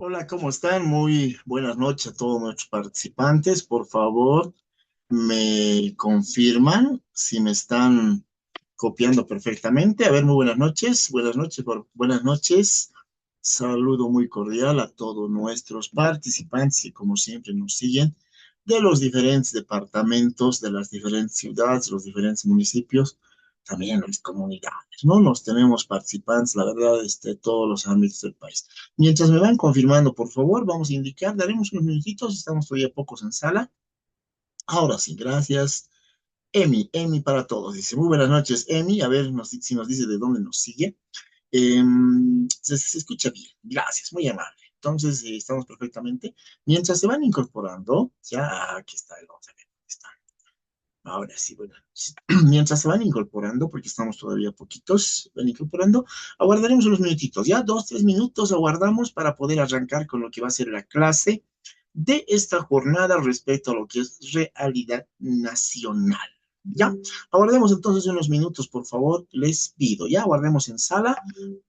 Hola, ¿cómo están? Muy buenas noches a todos nuestros participantes. Por favor, me confirman si me están copiando perfectamente. A ver, muy buenas noches. Buenas noches. Saludo muy cordial a todos nuestros participantes que, como siempre, nos siguen de los diferentes departamentos, de las diferentes ciudades, los diferentes municipios, también las comunidades, ¿no? Nos tenemos participantes, la verdad, de todos los ámbitos del país. Mientras me van confirmando, por favor, vamos a indicar, daremos unos minutitos, estamos todavía pocos en sala. Ahora sí, gracias. Emi para todos, dice. Muy buenas noches, Emi. A ver si nos dice de dónde nos sigue. Se escucha bien, gracias, muy amable. Entonces, estamos perfectamente. Mientras se van incorporando, ya aquí está, vamos a ver dónde está. Ahora sí, bueno, sí. Mientras se van incorporando, porque estamos todavía poquitos, van incorporando, aguardaremos unos minutitos, ya 2, 3 minutos aguardamos para poder arrancar con lo que va a ser la clase de esta jornada respecto a lo que es realidad nacional. Ya, aguardemos entonces unos minutos, por favor, les pido, ya aguardemos en sala,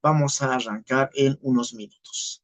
vamos a arrancar en unos minutos.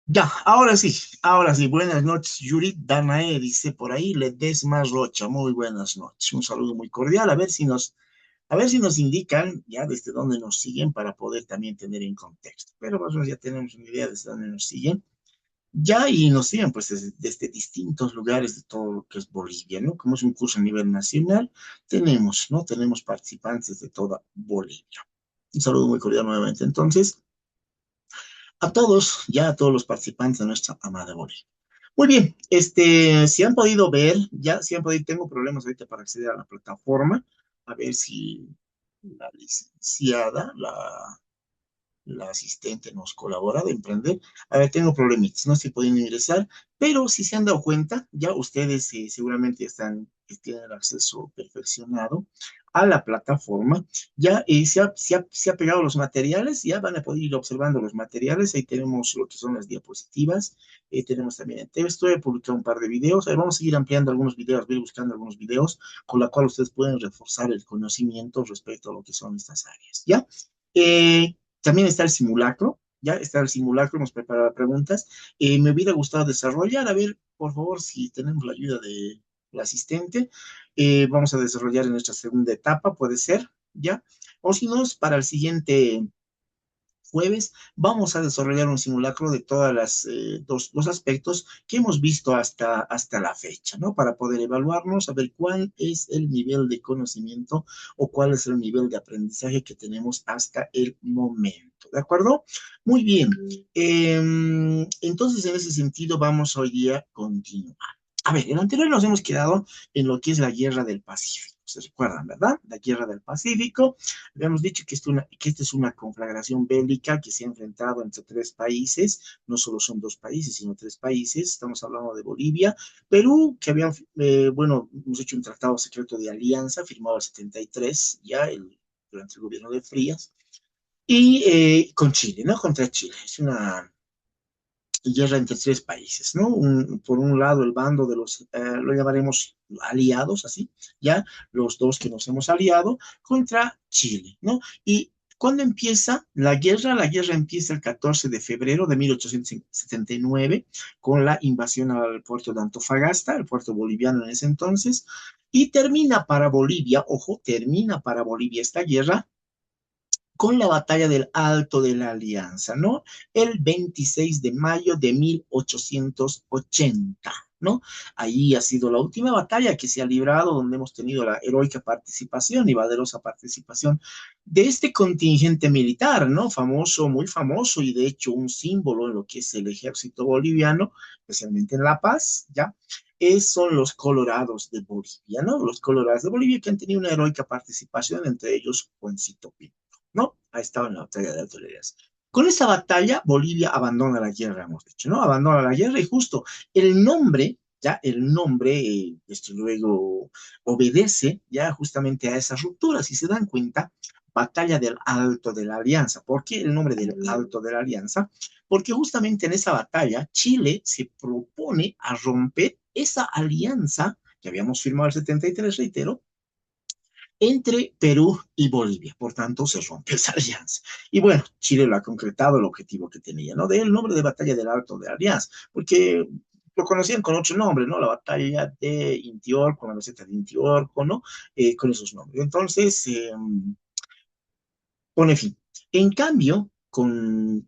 Ya, ahora sí, buenas noches, Yuri Danae, dice por ahí, Ledesma Rocha, muy buenas noches, un saludo muy cordial, a ver si nos indican ya desde dónde nos siguen para poder también tener en contexto, pero más o menos ya tenemos una idea desde dónde nos siguen, ya y nos siguen pues desde distintos lugares de todo lo que es Bolivia, ¿no? Como es un curso a nivel nacional, tenemos, ¿no? Tenemos participantes de toda Bolivia. Un saludo muy cordial nuevamente, entonces, a todos, ya a todos los participantes de nuestra amada Bolivia. Muy bien, si han podido ver, ya, si han podido, tengo problemas ahorita para acceder a la plataforma, a ver si la licenciada, la asistente nos colabora de emprender. A ver, tengo problemitas, no estoy pudiendo ingresar, pero si se han dado cuenta, ya ustedes seguramente tienen el acceso perfeccionado a la plataforma, ya se ha pegado los materiales, ya van a poder ir observando los materiales, ahí tenemos lo que son las diapositivas, tenemos también el texto, he publicado un par de videos, ahí vamos a seguir ampliando algunos videos, voy buscando algunos videos con la cual ustedes pueden reforzar el conocimiento respecto a lo que son estas áreas, ¿ya? También está el simulacro, ya está el simulacro, nos prepara preguntas. Me hubiera gustado desarrollar, a ver, por favor, si tenemos la ayuda de la asistente, vamos a desarrollar en nuestra segunda etapa, puede ser, ¿ya? O si no, es para el siguiente jueves, vamos a desarrollar un simulacro de todas las dos aspectos que hemos visto hasta la fecha, ¿no? Para poder evaluarnos, a ver cuál es el nivel de conocimiento o cuál es el nivel de aprendizaje que tenemos hasta el momento, ¿de acuerdo? Muy bien. Entonces, en ese sentido, vamos hoy día a continuar. A ver, en lo anterior nos hemos quedado en lo que es la guerra del Pacífico. ¿Se recuerdan, verdad? La guerra del Pacífico. Habíamos dicho que esta es una conflagración bélica que se ha enfrentado entre tres países, no solo son dos países, sino tres países. Estamos hablando de Bolivia, Perú, que habían, bueno, hemos hecho un tratado secreto de alianza firmado en el 73, ya durante el gobierno de Frías, y con Chile, ¿no? Contra Chile. Es una guerra entre tres países, ¿no? Por un lado, el bando de los, lo llamaremos aliados, así, ¿ya? Los dos que nos hemos aliado contra Chile, ¿no? Y ¿cuándo empieza la guerra? La guerra empieza el 14 de febrero de 1879 con la invasión al puerto de Antofagasta, el puerto boliviano en ese entonces, y termina para Bolivia, ojo, termina para Bolivia esta guerra con la batalla del Alto de la Alianza, ¿no? El 26 de mayo de 1880, ¿no? Ahí ha sido la última batalla que se ha librado, donde hemos tenido la heroica participación y valerosa participación de este contingente militar, ¿no? Famoso, muy famoso y de hecho un símbolo en lo que es el ejército boliviano, especialmente en La Paz, ¿ya? Son los colorados de Bolivia, ¿no? Los colorados de Bolivia que han tenido una heroica participación, entre ellos Juancito Pinto. ¿No? Ha estado en la batalla de Altoleras. Con esa batalla, Bolivia abandona la guerra, hemos dicho, ¿no? Abandona la guerra y justo el nombre, ya el nombre, esto luego obedece ya justamente a esas rupturas. Si se dan cuenta, batalla del Alto de la Alianza. ¿Por qué el nombre del Alto de la Alianza? Porque justamente en esa batalla, Chile se propone a romper esa alianza que habíamos firmado el 73, reitero, entre Perú y Bolivia. Por tanto, se rompe esa alianza. Y bueno, Chile lo ha concretado el objetivo que tenía, ¿no? De el nombre de batalla del Alto de la Alianza, porque lo conocían con otro nombre, ¿no? La batalla de Intiorco, la meseta de Intiorco, ¿no? Con esos nombres. Entonces, pone fin. En cambio, con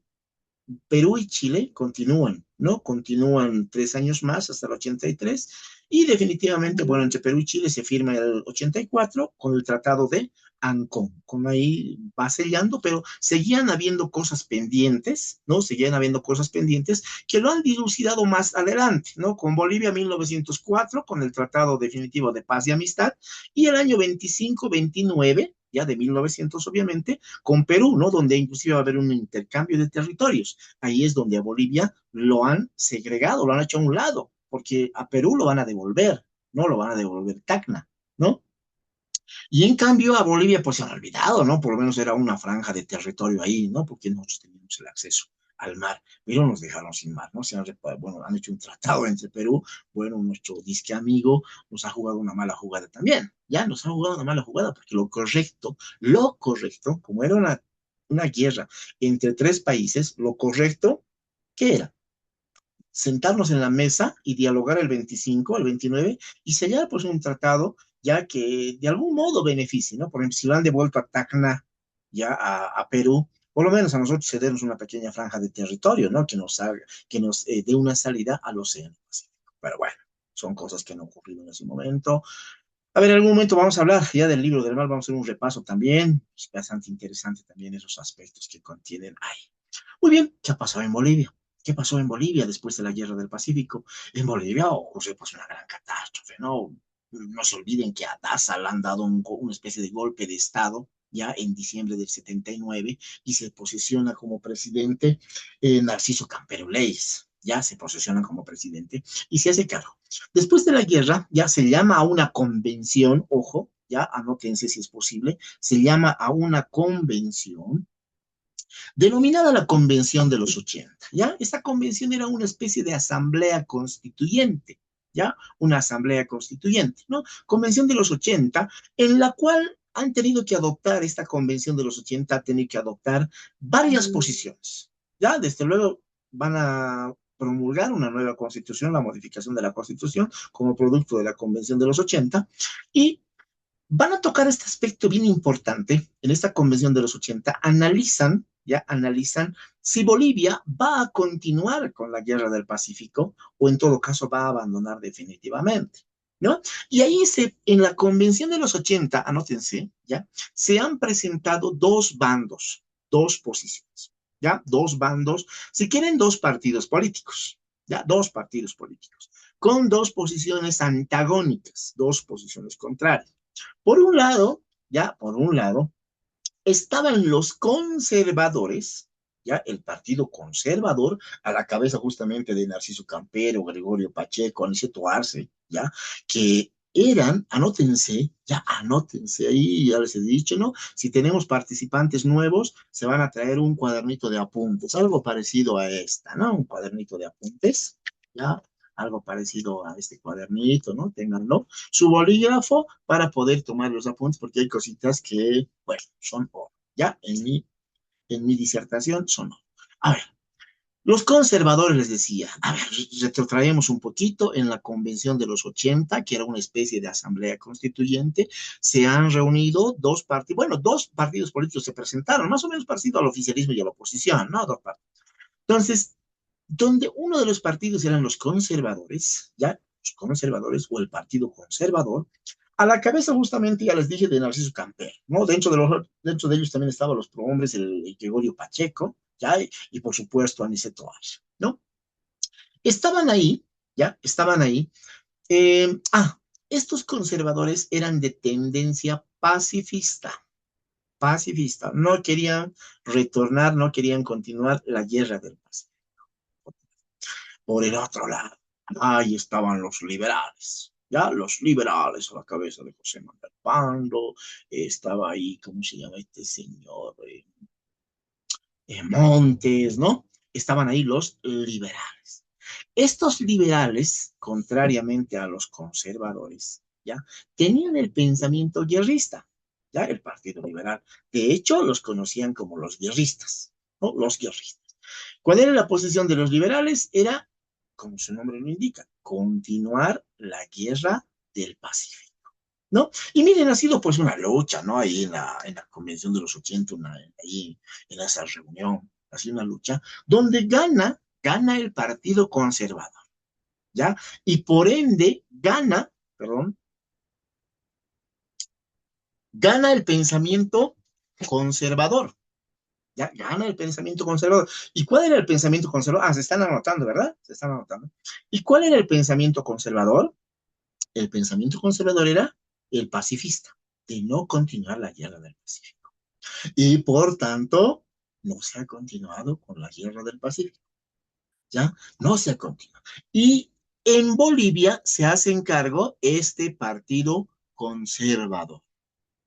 Perú y Chile continúan, ¿no? Continúan 3 años más hasta el 83 y definitivamente, bueno, entre Perú y Chile se firma el 84 con el Tratado de Ancón, con ahí va sellando, pero seguían habiendo cosas pendientes, ¿no? Seguían habiendo cosas pendientes que lo han dilucidado más adelante, ¿no? Con Bolivia 1904, con el Tratado Definitivo de Paz y Amistad, y el año 25-29, ya de 1900 obviamente, con Perú, ¿no? Donde inclusive va a haber un intercambio de territorios. Ahí es donde a Bolivia lo han segregado, lo han hecho a un lado, porque a Perú lo van a devolver, no lo van a devolver Tacna, ¿no? Y en cambio a Bolivia pues se han olvidado, ¿no? Por lo menos era una franja de territorio ahí, ¿no? Porque nosotros teníamos el acceso al mar, pero nos dejaron sin mar, ¿no? Bueno, han hecho un tratado entre Perú, bueno, nuestro disque amigo nos ha jugado una mala jugada también, ya nos ha jugado una mala jugada, porque lo correcto, como era una guerra entre tres países, lo correcto, ¿qué era? Sentarnos en la mesa y dialogar el 25, el 29 y sellar pues un tratado ya que de algún modo beneficie, ¿no? Por ejemplo, si lo han devuelto a Tacna, ya a Perú, por lo menos a nosotros cedernos una pequeña franja de territorio, ¿no? Que nos dé una salida al Océano Pacífico. Pero bueno, son cosas que han ocurrido en ese momento. A ver, en algún momento vamos a hablar ya del libro del mar, vamos a hacer un repaso también. Es bastante interesante también esos aspectos que contienen ahí. Muy bien, ¿qué ha pasado en Bolivia? ¿Qué pasó en Bolivia después de la Guerra del Pacífico? En Bolivia ocurrió pues una gran catástrofe, ¿no? No se olviden que a Daza le han dado una especie de golpe de Estado ya en diciembre del 79 y se posesiona como presidente Narciso Campero Leyes. Ya se posesiona como presidente y se hace cargo. Después de la guerra ya se llama a una convención, ojo, ya anótense si es posible, se llama a una convención denominada la Convención de los 80, ¿ya? Esta convención era una especie de asamblea constituyente, ¿ya? Una asamblea constituyente, ¿no? Convención de los 80, en la cual han tenido que adoptar, esta convención de los 80 ha tenido que adoptar varias posiciones, ¿ya? Desde luego van a promulgar una nueva constitución, la modificación de la constitución como producto de la convención de los 80, y van a tocar este aspecto bien importante en esta convención de los 80, analizan si Bolivia va a continuar con la guerra del Pacífico o en todo caso va a abandonar definitivamente, ¿no? Y ahí en la convención de los 80, anótense, ¿ya? Se han presentado dos bandos, dos posiciones, ¿ya? Dos bandos, si quieren dos partidos políticos, ¿ya? Dos partidos políticos, con dos posiciones antagónicas, dos posiciones contrarias. Por un lado, ya, por un lado, estaban los conservadores, ya, el partido conservador, a la cabeza justamente de Narciso Campero, Gregorio Pacheco, Aniceto Arce, ya, que eran, anótense, ya anótense, ahí ya les he dicho, ¿no? Si tenemos participantes nuevos, se van a traer un cuadernito de apuntes, algo parecido a esta, ¿no? Un cuadernito de apuntes, ya, algo parecido a este cuadernito, ¿no? Ténganlo. Su bolígrafo para poder tomar los apuntes, porque hay cositas que, bueno, son oro, ya, en mi disertación son oro. A ver, los conservadores les decía, a ver, retrotraemos un poquito en la convención de los 80, que era una especie de asamblea constituyente, se han reunido dos partidos, bueno, dos partidos políticos se presentaron, más o menos parecido al oficialismo y a la oposición, ¿no? Dos partidos. Entonces, donde uno de los partidos eran los conservadores, ¿ya? Los conservadores o el Partido Conservador, a la cabeza justamente, ya les dije, de Narciso Camper, ¿no? Dentro de ellos también estaban los prohombres, el Gregorio Pacheco, ¿ya? Y por supuesto Aniceto Arce, ¿no? Estaban ahí, ¿ya? Estaban ahí. Eh, ah, Estos conservadores eran de tendencia pacifista, no querían retornar, no querían continuar la guerra del Pacífico. Por el otro lado, ahí estaban los liberales, ya los liberales a la cabeza de José Manuel Pando, estaba ahí, ¿cómo se llama este señor? Montes, ¿no? Estaban ahí los liberales. Estos liberales, contrariamente a los conservadores, ¿ya? Tenían el pensamiento guerrista, ¿ya? El Partido Liberal. De hecho, los conocían como los guerristas, ¿no? Los guerristas. ¿Cuál era la posición de los liberales? Era, como su nombre lo indica, continuar la guerra del Pacífico, ¿no? Y miren, ha sido pues una lucha, ¿no? Ahí en la convención de los 80, ahí en esa reunión, ha sido una lucha donde gana el Partido Conservador, ¿ya? Y por ende perdón, gana el pensamiento conservador, ¿ya? Gana el pensamiento conservador. ¿Y cuál era el pensamiento conservador? Ah, se están anotando, ¿verdad? Se están anotando. ¿Y cuál era el pensamiento conservador? El pensamiento conservador era el pacifista, de no continuar la guerra del Pacífico. Y por tanto, no se ha continuado con la guerra del Pacífico, ¿ya? No se ha continuado. Y en Bolivia se hace cargo este partido conservador,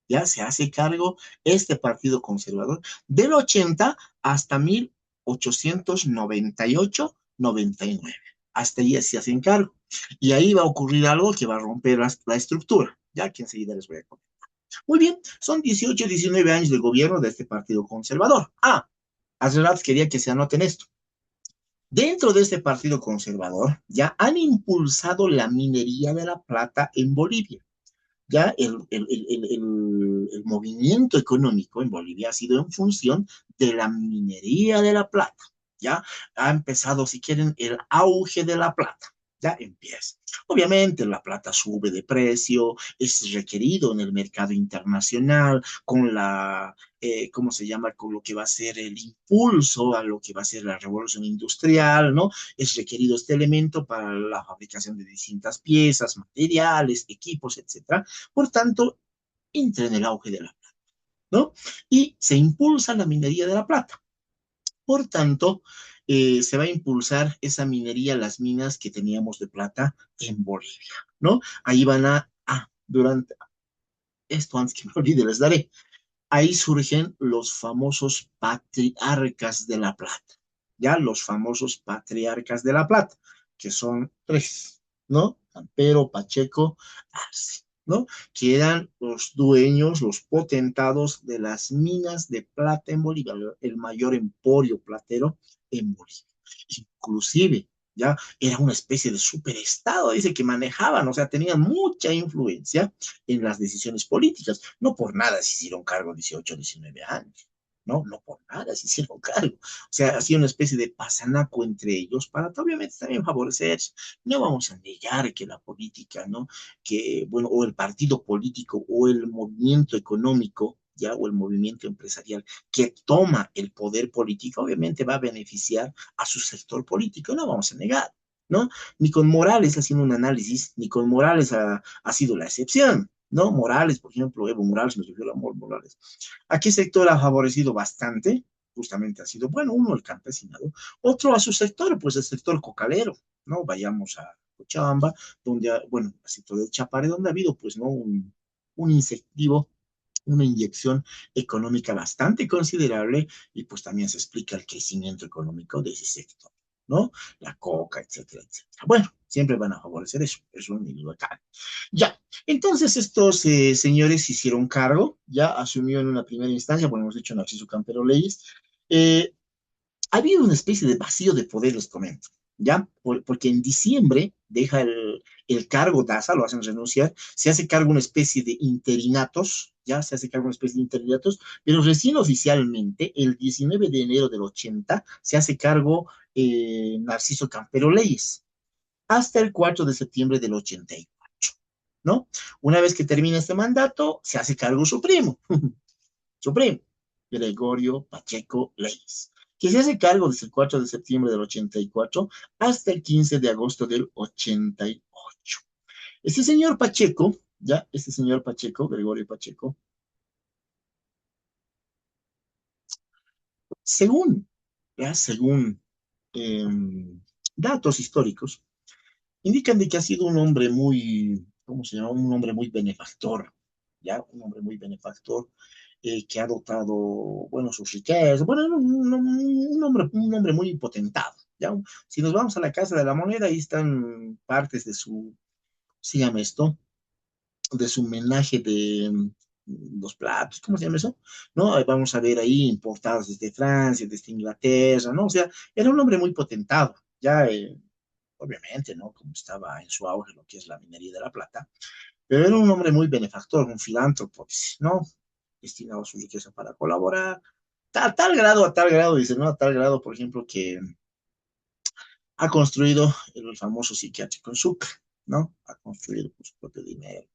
¿ya? Se hace cargo este partido conservador del 80 hasta 1898-99. Hasta ahí se hacen cargo. Y ahí va a ocurrir algo que va a romper la estructura, ya que enseguida les voy a contar. Muy bien, son 18, 19 años de gobierno de este partido conservador. Hace rato quería que se anoten esto. Dentro de este partido conservador ya han impulsado la minería de la plata en Bolivia. Ya el movimiento económico en Bolivia ha sido en función de la minería de la plata. Ya ha empezado, si quieren, el auge de la plata. Ya empieza. Obviamente la plata sube de precio, es requerido en el mercado internacional con ¿cómo se llama? Con lo que va a ser el impulso a lo que va a ser la revolución industrial, ¿no? Es requerido este elemento para la fabricación de distintas piezas, materiales, equipos, etcétera. Por tanto, entra en el auge de la plata, ¿no? Y se impulsa la minería de la plata. Por tanto, se va a impulsar esa minería, las minas que teníamos de plata en Bolivia, ¿no? Ahí van durante esto, antes que me olvide, les daré. Ahí surgen los famosos patriarcas de la plata, ¿ya? Los famosos patriarcas de la plata, que son tres, ¿no? Campero, Pacheco, Arce, ¿no? Que eran los dueños, los potentados de las minas de plata en Bolivia, el mayor emporio platero en Bolivia. Inclusive, ya era una especie de superestado, dice que manejaban, o sea, tenían mucha influencia en las decisiones políticas. No por nada se hicieron cargo 18, 19 años. No, no por nada se hicieron cargo. O sea, hacía una especie de pasanaco entre ellos para obviamente también favorecerse. No vamos a negar que la política, ¿no? Que, bueno, o el partido político o el movimiento económico, ya, o el movimiento empresarial que toma el poder político, obviamente va a beneficiar a su sector político, no vamos a negar, ¿no? Ni con Morales haciendo un análisis, ni con Morales ha sido la excepción, ¿no? Morales, por ejemplo, Evo Morales, me refiero a Amor Morales. ¿A qué sector ha favorecido bastante? Justamente ha sido, bueno, uno, el campesinado, otro a su sector, pues el sector cocalero, ¿no? Vayamos Cochabamba, donde, bueno, el sector de Chapare, donde ha habido, pues, ¿no? Un incentivo, una inyección económica bastante considerable y pues también se explica el crecimiento económico de ese sector, ¿no? La coca, etcétera, etcétera. Bueno, siempre van a favorecer eso, eso ni duda cabe. Ya, entonces estos señores se hicieron cargo, ya asumió en una primera instancia, bueno, hemos dicho Narciso Campero Leyes, eh, ha habido una especie de vacío de poder, les comento, ¿ya? Porque en diciembre deja el cargo Daza, lo hacen renunciar, se hace cargo una especie de interinatos, ya se hace cargo una especie de interinatos, pero recién oficialmente, el 19 de enero del 80, se hace cargo Narciso Campero Leyes, hasta el 4 de septiembre del 84, ¿no? Una vez que termina este mandato, se hace cargo su primo, Supremo, Gregorio Pacheco Leyes, que se hace cargo desde el 4 de septiembre del 84 hasta el 15 de agosto del 88. Este señor Pacheco, ya, este señor Pacheco, Gregorio Pacheco, según, ya, según eh, datos históricos, indican de que ha sido un hombre muy, ¿cómo se llama? Un hombre muy benefactor, ¿ya? Un hombre muy benefactor que ha dotado, bueno, sus riquezas, bueno, un hombre muy potentado, ¿ya? Si nos vamos a la Casa de la Moneda, ahí están partes de su, se llama esto, de su menaje de los platos, ¿cómo se llama eso? ¿No? Vamos a ver ahí importados desde Francia, desde Inglaterra, ¿no? O sea, era un hombre muy potentado, ya obviamente, ¿no? Como estaba en su auge lo que es la minería de la plata, pero era un hombre muy benefactor, un filántropo, ¿no? Destinaba su riqueza para colaborar, a tal grado, dice, ¿no? A tal grado, por ejemplo, que ha construido el famoso psiquiátrico en Sucre, ¿no? Ha construido con su propio dinero.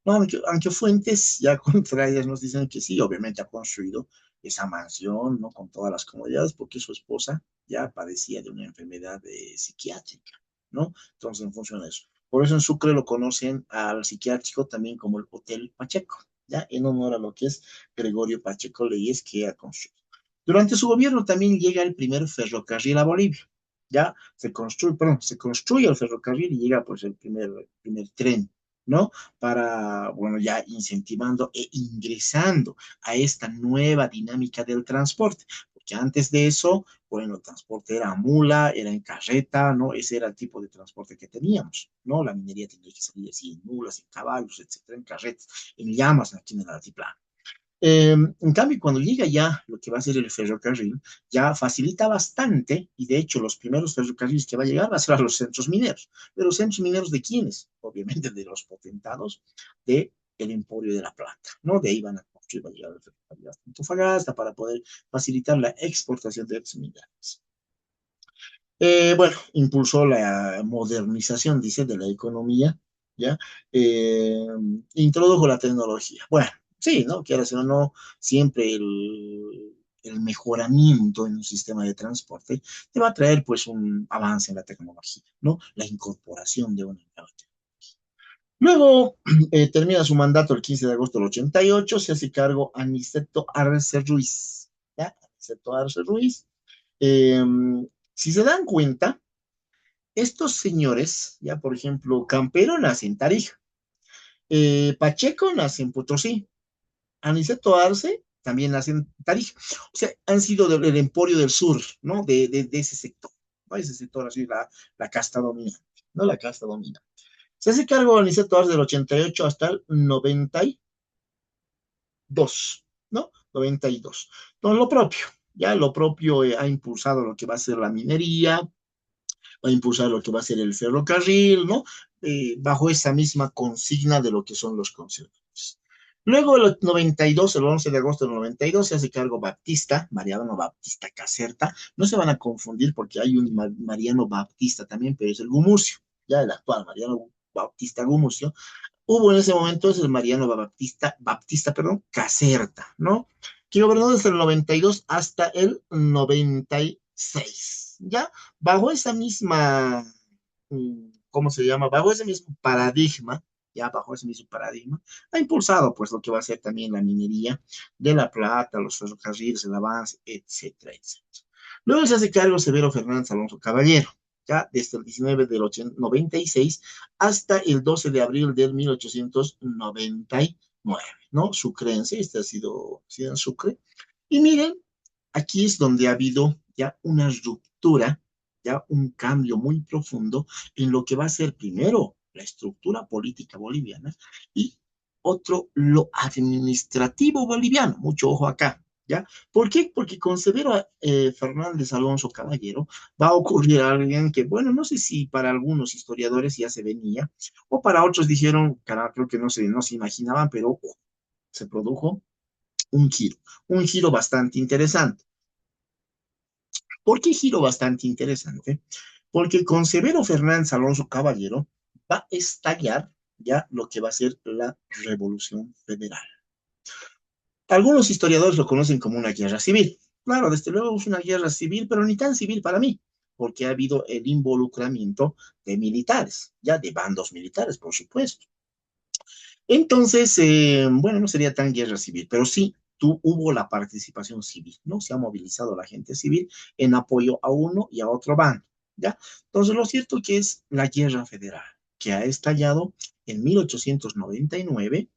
No, aunque fuentes ya contrarias nos dicen que sí, obviamente ha construido esa mansión, ¿no? Con todas las comodidades, porque su esposa ya padecía de una enfermedad psiquiátrica, ¿no? Entonces, en función de eso. Por eso en Sucre lo conocen al psiquiátrico también como el Hotel Pacheco, ¿ya? En honor a lo que es Gregorio Pacheco Leyes que ha construido. Durante su gobierno también llega el primer ferrocarril a Bolivia, ya se construye el ferrocarril y llega pues el primer tren, ¿no? Para, bueno, ya incentivando e ingresando a esta nueva dinámica del transporte, porque antes de eso, bueno, el transporte era a mula, era en carreta, ¿no? Ese era el tipo de transporte que teníamos, ¿no? La minería tenía que salir así en mulas, en caballos, etcétera, en carretas, en llamas aquí en el altiplano. En cambio, cuando llega ya lo que va a ser el ferrocarril, ya facilita bastante, y de hecho los primeros ferrocarriles que va a llegar va a ser a los centros mineros. ¿Pero los centros mineros de quiénes? Obviamente de los potentados del Emporio de la Plata, ¿no? De ahí van a construir, va a llegar el ferrocarril hasta Antofagasta para poder facilitar la exportación de estos minerales. Bueno, impulsó la modernización, dice, de la economía, ¿ya? Eh, Introdujo la tecnología. Bueno, sí, ¿no? Quieras o no, siempre el mejoramiento en un sistema de transporte te va a traer, pues, un avance en la tecnología, ¿no? La incorporación de una nueva tecnología. Luego termina su mandato el 15 de agosto del 88, se hace cargo Aniceto Arce Ruiz, ¿ya? Aniceto Arce Ruiz. Eh, si se dan cuenta, estos señores, ya por ejemplo, Campero nace en Tarija, Pacheco nace en Potosí, Aniceto Arce también nace en Tarija. O sea, han sido del Emporio del Sur, ¿no? De ese sector, ¿no? Ese sector así, la casta dominante, ¿no? La casta dominante. Se hace cargo de Aniceto Arce del 88 hasta el 92, ¿no? 92. Entonces, lo propio, ya lo propio ha impulsado lo que va a ser la minería, va a impulsar lo que va a ser el ferrocarril, ¿no? Bajo esa misma consigna de lo que son los conservadores. Luego, el 92, el 11 de agosto del 92, se hace cargo Baptista, Mariano Baptista Caserta. No se van a confundir porque hay un Mariano Baptista también, pero es el Gumucio, ya el actual Mariano Baptista Gumucio. Hubo en ese momento es el Mariano Baptista, Caserta, ¿no? Que gobernó desde el 92 hasta el 96, ¿ya? Bajo esa misma, ¿cómo se llama? Bajo ese mismo paradigma, ya bajo ese mismo paradigma, ha impulsado pues lo que va a ser también la minería de la plata, los ferrocarriles, el avance, etcétera, etcétera. Luego se hace cargo Severo Fernández Alonso Caballero, ya desde el 19 del 96 hasta el 12 de abril del 1899, ¿no? Sucrense, este ha sido en Sucre. Y miren, aquí es donde ha habido ya una ruptura, ya un cambio muy profundo en lo que va a ser primero la estructura política boliviana y otro, lo administrativo boliviano. Mucho ojo acá, ¿ya? ¿Por qué? Porque con Severo Fernández Alonso Caballero va a ocurrir algo que, bueno, no sé si para algunos historiadores ya se venía, o para otros dijeron, cara, creo que no se imaginaban, pero se produjo un giro bastante interesante. ¿Por qué giro bastante interesante? Porque con Severo Fernández Alonso Caballero va a estallar ya lo que va a ser la Revolución Federal. Algunos historiadores lo conocen como una guerra civil. Claro, desde luego es una guerra civil, pero ni tan civil para mí, porque ha habido el involucramiento de militares, ya de bandos militares, por supuesto. Entonces, bueno, no sería tan guerra civil, pero sí hubo la participación civil, ¿no? Se ha movilizado la gente civil en apoyo a uno y a otro bando, ¿ya? Entonces, lo cierto que es la guerra federal, que ha estallado en 1899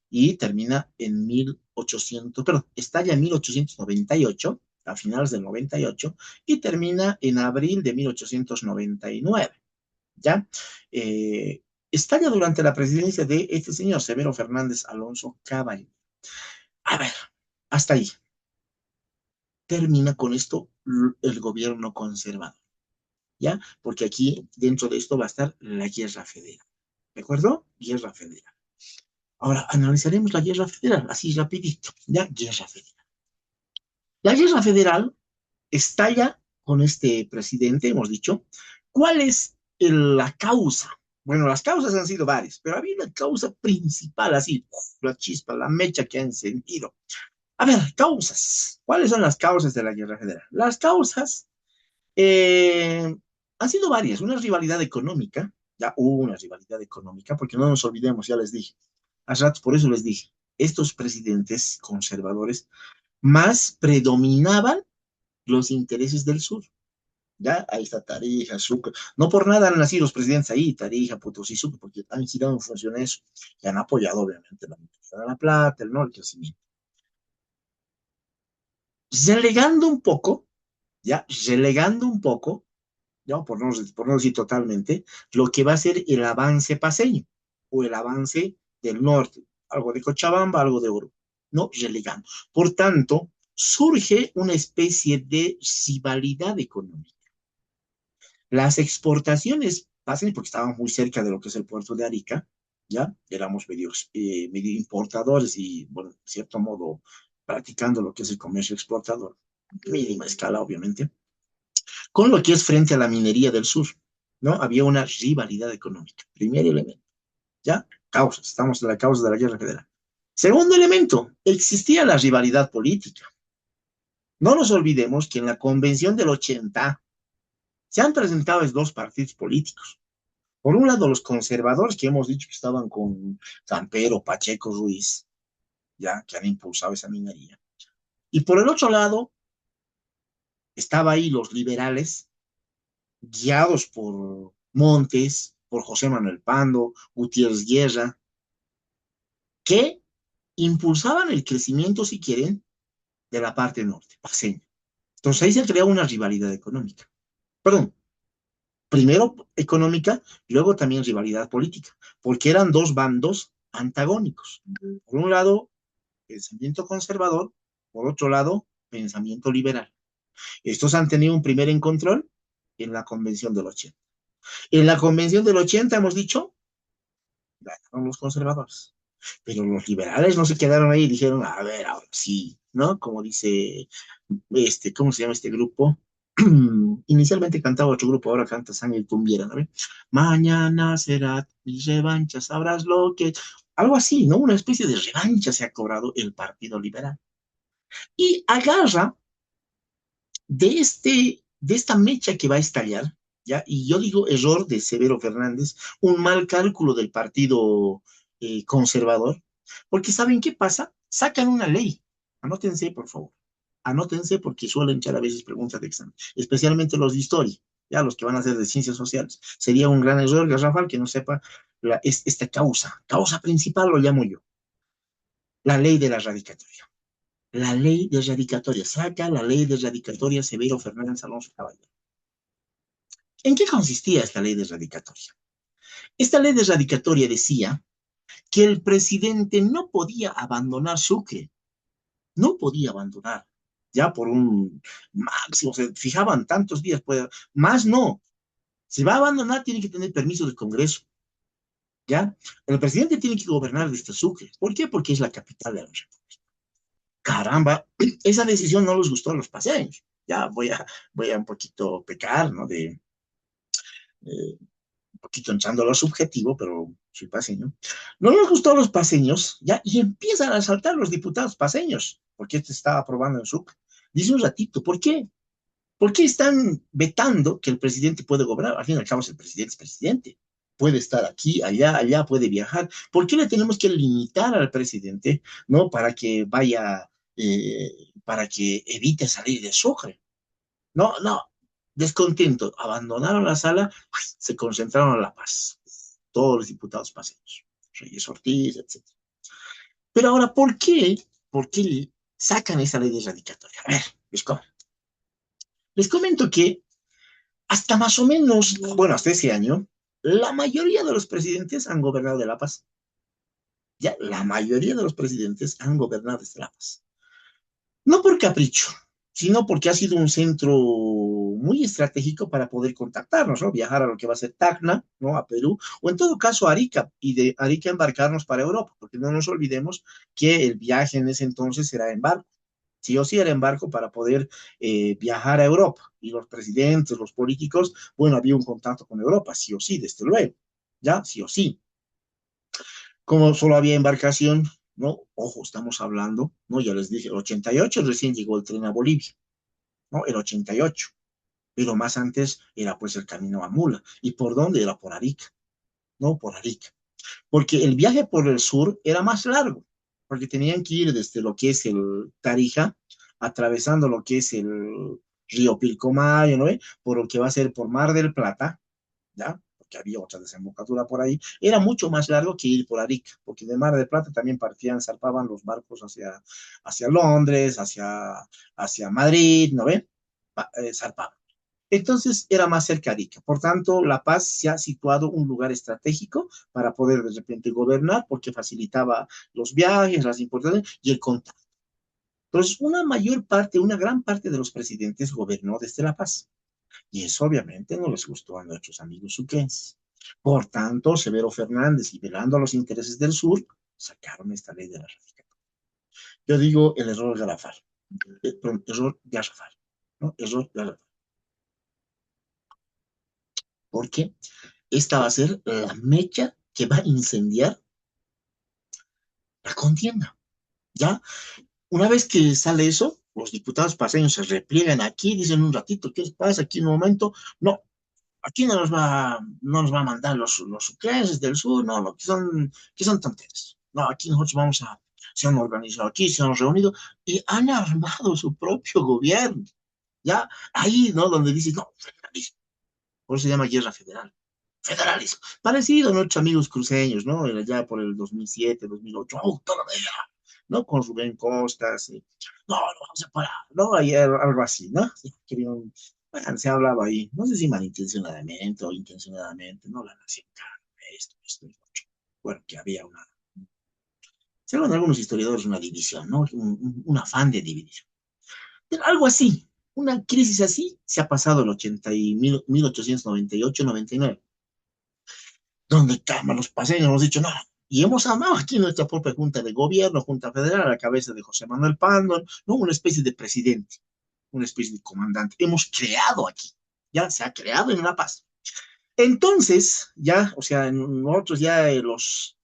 y termina en 1800, perdón, estalla en 1898, a finales del 98, y termina en abril de 1899. ¿Ya? Estalla durante la presidencia de este señor, Severo Fernández Alonso Caballero. A ver, hasta ahí. Termina con esto el gobierno conservador, ¿ya? Porque aquí, dentro de esto, va a estar la guerra federal. ¿De acuerdo? Guerra federal. Ahora, analizaremos la guerra federal, así rapidito, ¿ya? Guerra federal. La guerra federal estalla con este presidente, hemos dicho. ¿Cuál es la causa? Bueno, las causas han sido varias, pero había una causa principal, así, la chispa, la mecha que ha encendido. A ver, causas. ¿Cuáles son las causas de la guerra federal? Las causas eh, han sido varias. Una rivalidad económica, ya hubo una rivalidad económica, porque no nos olvidemos, ya les dije, hace rato, por eso les dije, estos presidentes conservadores más predominaban los intereses del sur. Ya, ahí está Tarija, Sucre. No por nada han nacido los presidentes ahí, Tarija, Potosí, Sucre, porque han girado en función de eso y han apoyado, obviamente, la Universidad de La Plata, el crecimiento. Relegando un poco, ya, relegando un poco, ya, por no decir totalmente, lo que va a ser el avance paseño o el avance del norte, algo de Cochabamba, algo de Oro, no relegando. Por tanto, surge una especie de rivalidad económica. Las exportaciones pasan porque estábamos muy cerca de lo que es el puerto de Arica, ¿ya? Éramos medio importadores y, bueno, de cierto modo, practicando lo que es el comercio exportador, mínima escala, obviamente, con lo que es frente a la minería del sur, ¿no? Había una rivalidad económica. Primer elemento, ¿ya? Causa, estamos en la causa de la guerra federal. Segundo elemento, existía la rivalidad política. No nos olvidemos que en la convención del 80 se han presentado dos partidos políticos. Por un lado, los conservadores que hemos dicho que estaban con Campero, Pacheco, Ruiz, ya que han impulsado esa minería. Y por el otro lado, estaba ahí los liberales, guiados por Montes, por José Manuel Pando, Gutiérrez Guerra, que impulsaban el crecimiento, si quieren, de la parte norte, paseña. Entonces ahí se creó una rivalidad económica. Perdón, primero económica, luego también rivalidad política, porque eran dos bandos antagónicos. Por un lado, pensamiento conservador, por otro lado, pensamiento liberal. Estos han tenido un primer encontrón en la Convención del 80. En la Convención del 80 hemos dicho, ganaron los conservadores, pero los liberales no se quedaron ahí y dijeron, a ver, ahora sí, ¿no? Como dice, ¿cómo se llama este grupo? Inicialmente cantaba otro grupo, ahora canta Sangre Cumbiera, ¿no? Mañana será mi revancha, sabrás lo que... Algo así, ¿no? Una especie de revancha se ha cobrado el Partido Liberal. Y agarra de esta mecha que va a estallar, ¿ya? Y yo digo error de Severo Fernández, un mal cálculo del partido conservador, porque ¿saben qué pasa? Sacan una ley, anótense por favor, anótense porque suelen echar a veces preguntas de examen, especialmente los de historia. ya los que van a hacer de ciencias sociales. Sería un gran error, Rafael, que no sepa esta causa principal lo llamo yo, la ley de la radicatoria. La ley de radicatoria, saca la ley de radicatoria Severo Fernández Alonso Caballero. ¿En qué consistía esta ley de radicatoria? Esta ley de radicatoria decía que el presidente no podía abandonar Sucre, no podía abandonar, ya por un máximo, se fijaban tantos días, pues, más no. Si va a abandonar, tiene que tener permiso del Congreso, ¿ya? El presidente tiene que gobernar desde Sucre. ¿Por qué? Porque es la capital de la República. Caramba, esa decisión no les gustó a los paseños. Ya voy a un poquito pecar, ¿no? Un poquito entrando a lo subjetivo, pero soy paseño. No les gustó a los paseños, ¿ya? Y empiezan a saltar los diputados paseños, porque este estaba aprobando en Sucre. Dice un ratito, ¿por qué? ¿Por qué están vetando que el presidente puede gobernar? Al fin y al cabo, el presidente es presidente. Puede estar aquí, allá, allá, puede viajar. ¿Por qué le tenemos que limitar al presidente, no? Para que evite salir de Sucre. No, no. Descontento. Abandonaron la sala, se concentraron en la paz. Todos los diputados paseños. Reyes Ortiz, etcétera. Pero ahora, ¿por qué? ¿Por qué sacan esa ley de radicatoria? A ver, les comento que hasta más o menos, bueno, hasta ese año, la mayoría de los presidentes han gobernado de La Paz. Ya, la mayoría de los presidentes han gobernado desde La Paz. No por capricho, sino porque ha sido un centro muy estratégico para poder contactarnos, ¿no? Viajar a lo que va a ser Tacna, ¿no? A Perú, o en todo caso a Arica, y de Arica embarcarnos para Europa, porque no nos olvidemos que el viaje en ese entonces era en barco. Sí o sí era en barco para poder viajar a Europa. Y los presidentes, los políticos, bueno, había un contacto con Europa, sí o sí, desde luego, ¿ya? Sí o sí. Como solo había embarcación, ¿no? Ojo, estamos hablando, ¿no? Ya les dije, el 88 recién llegó el tren a Bolivia, ¿no? El 88. Pero más antes era pues el camino a Mula. ¿Y por dónde? Era por Arica, ¿no? Por Arica. Porque el viaje por el sur era más largo, porque tenían que ir desde lo que es el Tarija, atravesando lo que es el río Pilcomayo, ¿no? Por lo que va a ser por Mar del Plata, ¿ya? Porque había otra desembocadura por ahí, era mucho más largo que ir por Arica, porque de Mar del Plata también partían, zarpaban los barcos hacia Londres, hacia Madrid, ¿no ve? Zarpaban. Entonces era más cerca de Arica. Por tanto, La Paz se ha situado un lugar estratégico para poder de repente gobernar porque facilitaba los viajes, las importaciones y el contacto. Entonces, una gran parte de los presidentes gobernó desde La Paz. Y eso obviamente no les gustó a nuestros amigos suquenses. Por tanto, Severo Fernández y velando a los intereses del sur, sacaron esta ley de la radical. Yo digo el error garrafal. Error garrafal. ¿No? Error garrafal. Porque esta va a ser la mecha que va a incendiar la contienda. ¿Ya? Una vez que sale eso, los diputados paseños se repliegan aquí, dicen un ratito, ¿qué les pasa aquí en un momento? No, aquí no nos va a mandar los sucrenses del sur, no, no, que son tonteras. No, aquí nosotros se han organizado aquí, se han reunido y han armado su propio gobierno. Ya, ahí, ¿no? Donde dices, no, federalismo. Por eso se llama guerra federal. Federalismo. Parecido a nuestros amigos cruceños, ¿no? Ya por el 2007, 2008, autonomía, ¿no? Con Rubén Costas, no, lo vamos a parar, ¿no? Ayer, algo así, ¿no? Sí, querían, bueno, se hablaba ahí, no sé si malintencionadamente o intencionadamente, ¿no? La nación, esto y lo otro. Bueno, que había según algunos historiadores, una división, ¿no? Un afán de división. Pero algo así, una crisis así, se ha pasado el 1898-99 donde calma los paseños, hemos dicho, no, y hemos armado aquí nuestra propia Junta de Gobierno, Junta Federal, a la cabeza de José Manuel Pando, ¿no? Una especie de presidente, una especie de comandante. Hemos creado aquí, ya se ha creado en La Paz. Entonces, ya, o sea, nosotros ya los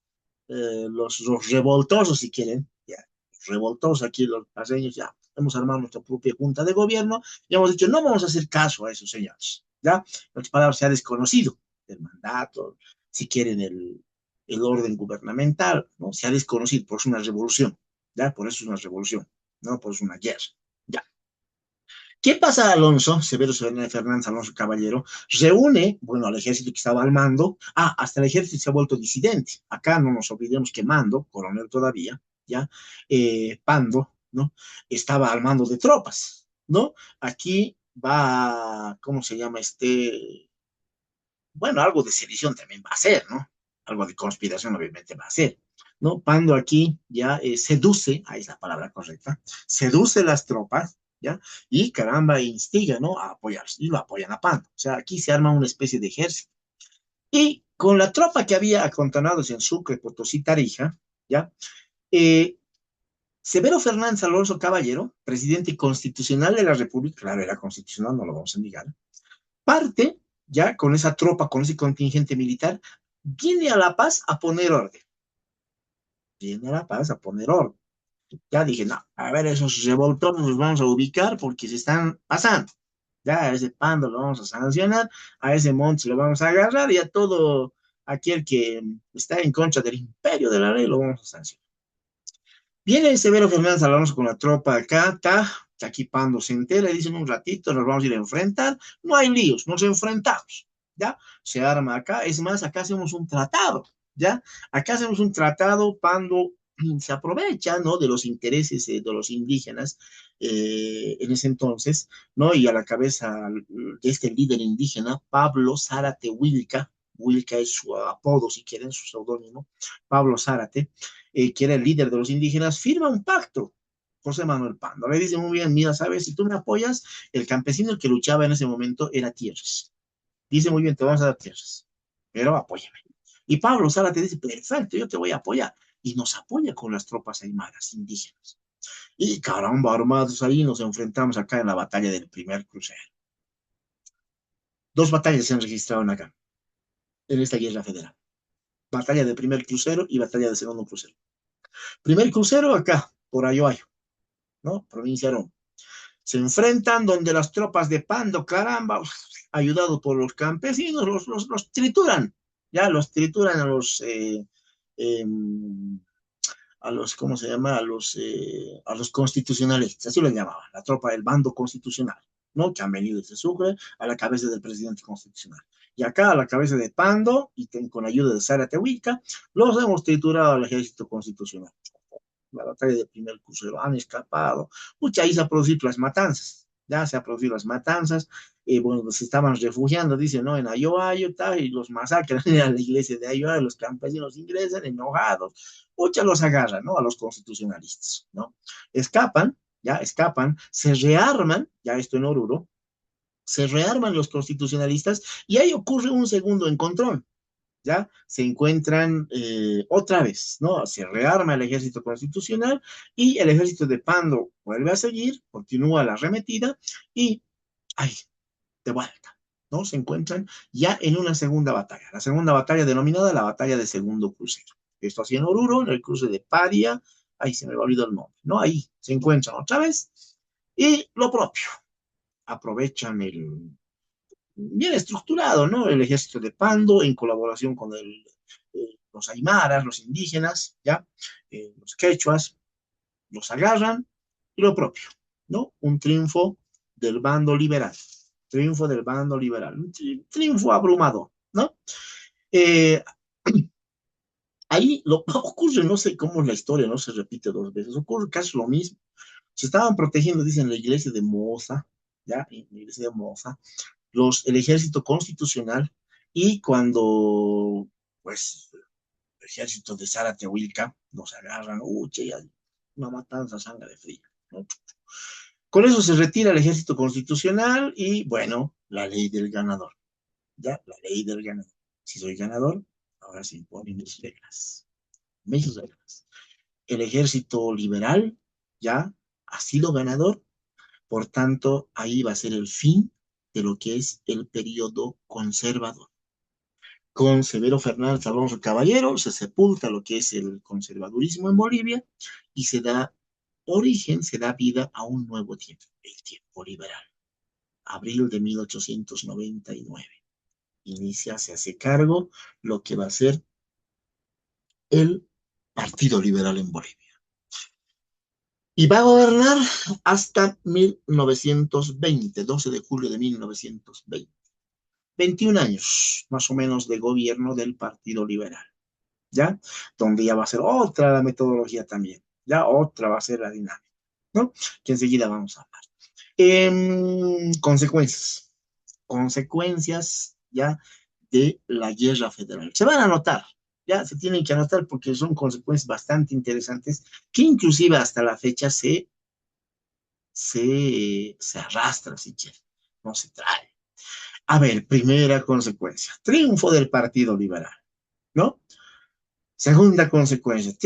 revoltosos, si quieren, ya, los revoltosos aquí, los paseños, ya, hemos armado nuestra propia Junta de Gobierno y hemos dicho, no vamos a hacer caso a esos señores, ¿ya? En otras palabras, se ha desconocido el mandato, si quieren, el orden gubernamental, ¿no? Se ha desconocido, por eso es una revolución, ¿ya? Por eso es una revolución, ¿no? Por eso es una guerra, ¿ya? ¿Qué pasa, Alonso? Severo Fernández Alonso Caballero reúne, bueno, al ejército que estaba al mando. Hasta el ejército se ha vuelto disidente. Acá no nos olvidemos que Mando, coronel todavía, ya, Pando, ¿no? Estaba al mando de tropas, ¿no? Aquí va, ¿cómo se llama este? Bueno, algo de sedición también va a ser, ¿no? Algo de conspiración obviamente va a ser, ¿no? Pando aquí ya seduce, ahí es la palabra correcta, seduce las tropas, ¿ya? Y caramba, instiga, ¿no? A apoyarse, y lo apoyan a Pando. O sea, aquí se arma una especie de ejército. Y con la tropa que había acantonados en Sucre, Potosí, Tarija, ¿ya? Eh, Severo Fernández Alonso Caballero, presidente constitucional de la República, claro, era constitucional, no lo vamos a negar, parte ya con esa tropa, con ese contingente militar, viene a La Paz a poner orden. Viene a La Paz a poner orden. Ya dije, no, a ver, esos revoltones los vamos a ubicar porque se están pasando. Ya a ese Pando lo vamos a sancionar, a ese Montes lo vamos a agarrar y a todo aquel que está en contra del imperio de la ley lo vamos a sancionar. Viene Severo Fernández Alonso con la tropa acá, está aquí Pando se entera y dicen un ratito, nos vamos a ir a enfrentar, no hay líos, nos enfrentamos, ¿ya? Se arma acá, es más, acá hacemos un tratado, ¿ya? Acá hacemos un tratado, Pando se aprovecha, ¿no? De los intereses de los indígenas en ese entonces, ¿no? Y a la cabeza de este líder indígena, Pablo Zárate Wilca, Wilca es su apodo, si quieren, su seudónimo, Pablo Zárate, que era el líder de los indígenas, firma un pacto. José Manuel Pando le dice muy bien, mira, sabes, si tú me apoyas, el campesino el que luchaba en ese momento era tierras. Dice muy bien, te vamos a dar tierras, pero apóyame. Y Pablo Sala te dice, perfecto, yo te voy a apoyar. Y nos apoya con las tropas aymaras indígenas. Y caramba, armados ahí nos enfrentamos acá en la batalla del primer crucero. Dos batallas se han registrado acá, en esta guerra federal. Batalla del primer crucero y batalla del segundo crucero. Primer crucero acá, por Ayoayo, ¿no? Provincia de Roma. Se enfrentan donde las tropas de Pando, caramba, ayudados por los campesinos, los trituran, ya los trituran eh, a los, ¿cómo se llama? A los constitucionalistas, así lo llamaban, la tropa del bando constitucional, ¿no? Que han venido desde Sucre a la cabeza del presidente constitucional. Y acá a la cabeza de Pando, y con ayuda de Sara Tehuica, los hemos triturado al ejército constitucional. La batalla del primer crucero, han escapado. Muchas ahí se han producido las matanzas, ya se han producido las matanzas, bueno, se estaban refugiando, dicen, ¿no? En Ayoayo, y los masacran en la iglesia de Ayoayo, los campesinos ingresan enojados, muchas los agarran, ¿no? A los constitucionalistas, ¿no? Escapan, ya escapan, se rearman, ya esto en Oruro, se rearman los constitucionalistas y ahí ocurre un segundo encontrón, ¿ya? Se encuentran otra vez, ¿no? Se rearma el ejército constitucional y el ejército de Pando vuelve a seguir, continúa la arremetida y, ay, de vuelta, ¿no? Se encuentran ya en una segunda batalla, la segunda batalla denominada la batalla de Segundo Crucero. Esto así en Oruro, en el cruce de Paria, ahí se me va a olvidar el nombre, ¿no? Ahí se encuentran otra vez y lo propio, aprovechan bien estructurado, ¿no? El ejército de Pando en colaboración con los aymaras, los indígenas, ¿ya? Los quechuas, los agarran y lo propio, ¿no? Un triunfo del bando liberal, triunfo del bando liberal, un triunfo abrumador, ¿no? Eh, ahí lo ocurre, no sé cómo es la historia, no se repite dos veces, ocurre casi lo mismo. Se estaban protegiendo, dicen, la iglesia de Moza, ¿ya? En la iglesia de Moza, el ejército constitucional y cuando, pues, el ejército de Zárate Huilca nos agarran, uche, una matanza sangre fría, ¿no? Con eso se retira el ejército constitucional y, bueno, la ley del ganador, ¿ya? La ley del ganador. Si soy ganador, ahora se imponen mis reglas, mis reglas. El ejército liberal, ya, ha sido ganador, por tanto, ahí va a ser el fin de lo que es el periodo conservador. Con Severo Fernández Alonso Caballero se sepulta lo que es el conservadurismo en Bolivia y se da origen, se da vida a un nuevo tiempo, el tiempo liberal. Abril de 1899. Inicia, se hace cargo lo que va a ser el Partido Liberal en Bolivia. Y va a gobernar hasta 1920, 12 de julio de 1920. 21 años, más o menos, de gobierno del Partido Liberal, ¿ya? Donde ya va a ser otra la metodología también, ya otra va a ser la dinámica, ¿no? Que enseguida vamos a hablar. Consecuencias, consecuencias, ¿ya? De la guerra federal. Se van a anotar, ya se tienen que anotar porque son consecuencias bastante interesantes que inclusive hasta la fecha se arrastra, si quiere, no se trae. A ver, primera consecuencia, triunfo del Partido Liberal, ¿no? Segunda consecuencia,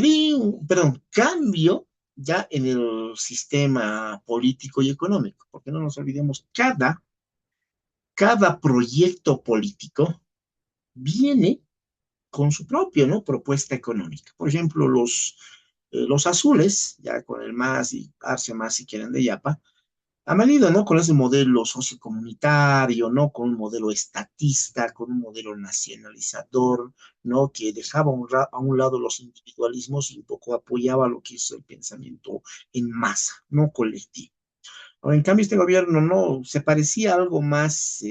perdón, cambio ya en el sistema político y económico, porque no nos olvidemos, cada proyecto político viene con su propia, ¿no? Propuesta económica. Por ejemplo, los azules, ya con el MAS y Arce más si quieren de Yapa, han venido, ¿no? Con ese modelo sociocomunitario, ¿no? Con un modelo estatista, con un modelo nacionalizador, ¿no? Que dejaba a un lado los individualismos y un poco apoyaba lo que es el pensamiento en masa, no colectivo. En cambio, este gobierno no se parecía a algo más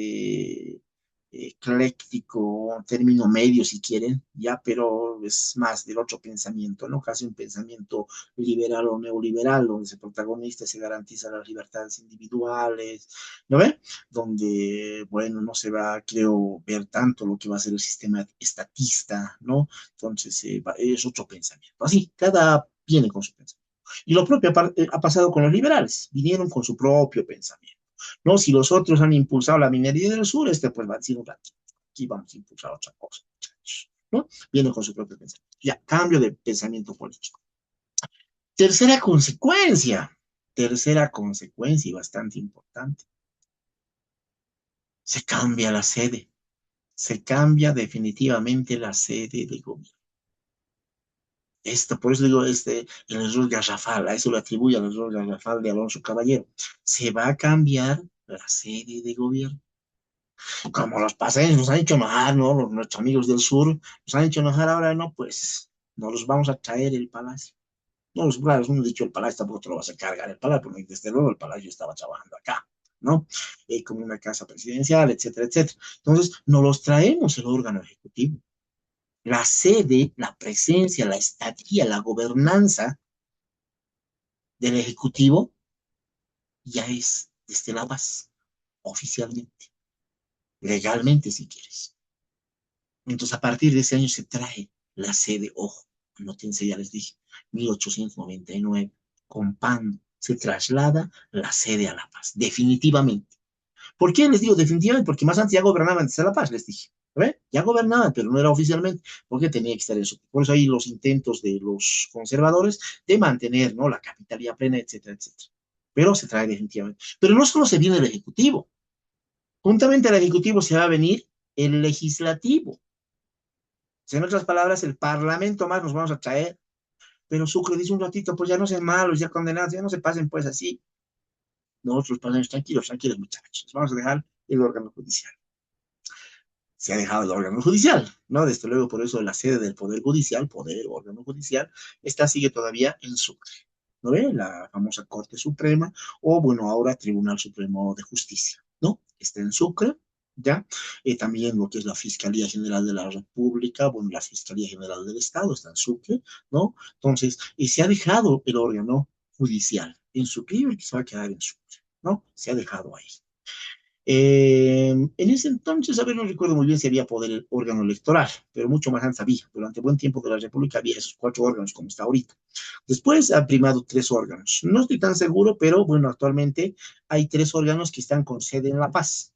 ecléctico, término medio si quieren, ya, pero es más del otro pensamiento, ¿no? Casi un pensamiento liberal o neoliberal, donde se protagoniza y se garantiza las libertades individuales, ¿no ve? Donde, bueno, no se va, creo, ver tanto lo que va a ser el sistema estatista, ¿no? Entonces, es otro pensamiento. Así, cada viene con su pensamiento. Y lo propio ha pasado con los liberales, vinieron con su propio pensamiento. ¿No? Si los otros han impulsado la minería del sur, este pues va a decir un ratito, aquí vamos a impulsar otra cosa, muchachos, ¿no? Viene con su propio pensamiento. Ya, cambio de pensamiento político. Tercera consecuencia y bastante importante, se cambia la sede, se cambia definitivamente la sede de gobierno. Esto, por eso digo, el error garrafal, a eso lo atribuye al error garrafal de Alonso Caballero. Se va a cambiar la sede de gobierno. Como los paseños nos han hecho enojar, ¿no? Nuestros amigos del sur nos han hecho enojar ahora, ¿no? Pues nos los vamos a traer el palacio. No, los claro, no he dicho el palacio, tampoco te lo vas a cargar el palacio, porque desde luego el palacio estaba trabajando acá, ¿no? Como una casa presidencial, etcétera, etcétera. Entonces, nos los traemos el órgano ejecutivo. La sede, la presencia, la estadía, la gobernanza del ejecutivo ya es desde la paz, oficialmente, legalmente, si quieres. Entonces, a partir de ese año se trae la sede, ojo, anótense, ya les dije, 1899, con PAN, se traslada la sede a La Paz, definitivamente. ¿Por qué les digo definitivamente? Porque más antes ya gobernaban desde La Paz, les dije. ¿Ve? Ya gobernaban, pero no era oficialmente, porque tenía que estar eso. Por eso hay los intentos de los conservadores de mantener, ¿no? La capitalía plena, etcétera, etcétera. Pero se trae definitivamente. Pero no solo se viene el Ejecutivo, juntamente al Ejecutivo se va a venir el Legislativo. En otras palabras, el Parlamento más nos vamos a traer. Pero Sucre dice un ratito, pues ya no sean malos, ya condenados, ya no se pasen pues así. Nosotros pasamos tranquilos, tranquilos muchachos. Vamos a dejar el órgano judicial. Se ha dejado el órgano judicial, ¿no? Desde luego, por eso la sede del Poder Judicial, Poder, órgano judicial, sigue todavía en Sucre. ¿No ve? La famosa Corte Suprema, o bueno, ahora Tribunal Supremo de Justicia, ¿no? Está en Sucre, ¿ya? También lo que es la Fiscalía General de la República, bueno, la Fiscalía General del Estado está en Sucre, ¿no? Entonces, se ha dejado el órgano judicial en Sucre y se va a quedar en Sucre, ¿no? Se ha dejado ahí. En ese entonces, a ver, no recuerdo muy bien si había poder el órgano electoral, pero mucho más antes había. Durante buen tiempo de la República había esos cuatro órganos como está ahorita. Después ha primado tres órganos. No estoy tan seguro, pero bueno, actualmente hay tres órganos que están con sede en La Paz.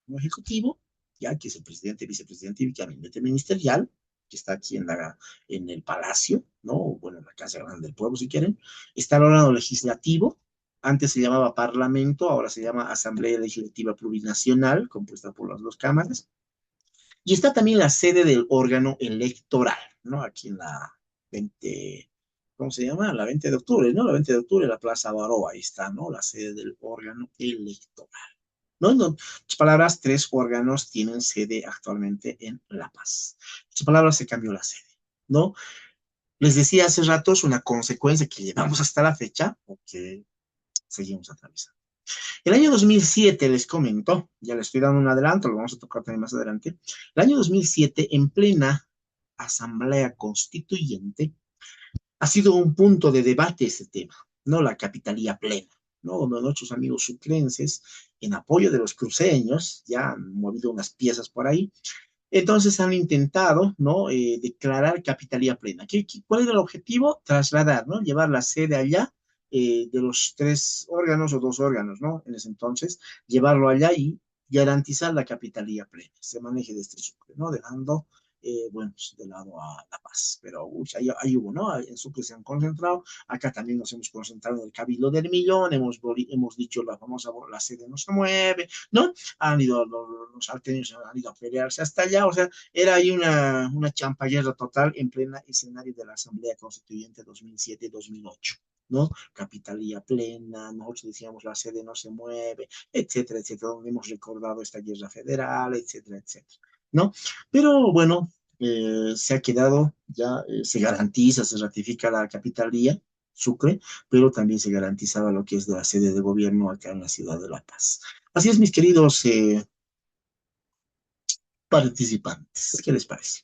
Un ejecutivo, ya que es el presidente, vicepresidente y gabinete ministerial, que está aquí en el Palacio, ¿no? Bueno, en la Casa Grande del Pueblo, si quieren. Está el órgano legislativo, antes se llamaba Parlamento, ahora se llama Asamblea Legislativa Plurinacional, compuesta por las dos cámaras. Y está también la sede del órgano electoral, ¿no? Aquí en la 20, ¿cómo se llama? La 20 de octubre, ¿no? La 20 de octubre, la Plaza Baró, ahí está, ¿no? La sede del órgano electoral. ¿No? En otras palabras, tres órganos tienen sede actualmente en La Paz. En otras palabras, se cambió la sede, ¿no? Les decía hace rato, es una consecuencia que llevamos hasta la fecha, porque seguimos atravesando. El año 2007, les comento, ya les estoy dando un adelanto, lo vamos a tocar también más adelante. El año 2007, en plena Asamblea Constituyente, ha sido un punto de debate ese tema, ¿no? La capitalía plena, ¿no? Donde nuestros amigos sucrenses, en apoyo de los cruceños, ya han movido unas piezas por ahí, entonces han intentado, ¿no? Declarar capitalía plena. ¿Cuál era el objetivo? Trasladar, ¿no? Llevar la sede allá de los tres órganos o dos órganos, ¿no? En ese entonces, llevarlo allá y garantizar la capitalía plena, se maneje de este Sucre, ¿no? Dejando, bueno, pues, de lado a La Paz. Pero uy, ahí hubo, ¿no? En Sucre se han concentrado, acá también nos hemos concentrado en el Cabildo del Millón, hemos dicho la famosa, la sede no se mueve, ¿no? Han ido, los salteños han ido a pelearse hasta allá, o sea, era ahí una champaguerra total en plena escenario de la Asamblea Constituyente 2007-2008. ¿No? Capitalía plena, nosotros decíamos la sede no se mueve, etcétera, etcétera, donde hemos recordado esta guerra federal, etcétera, etcétera, ¿no? Pero bueno, se ha quedado, ya se garantiza, se ratifica la capitalía, Sucre, pero también se garantizaba lo que es de la sede de gobierno acá en la ciudad de La Paz. Así es, mis queridos participantes. ¿Qué les parece?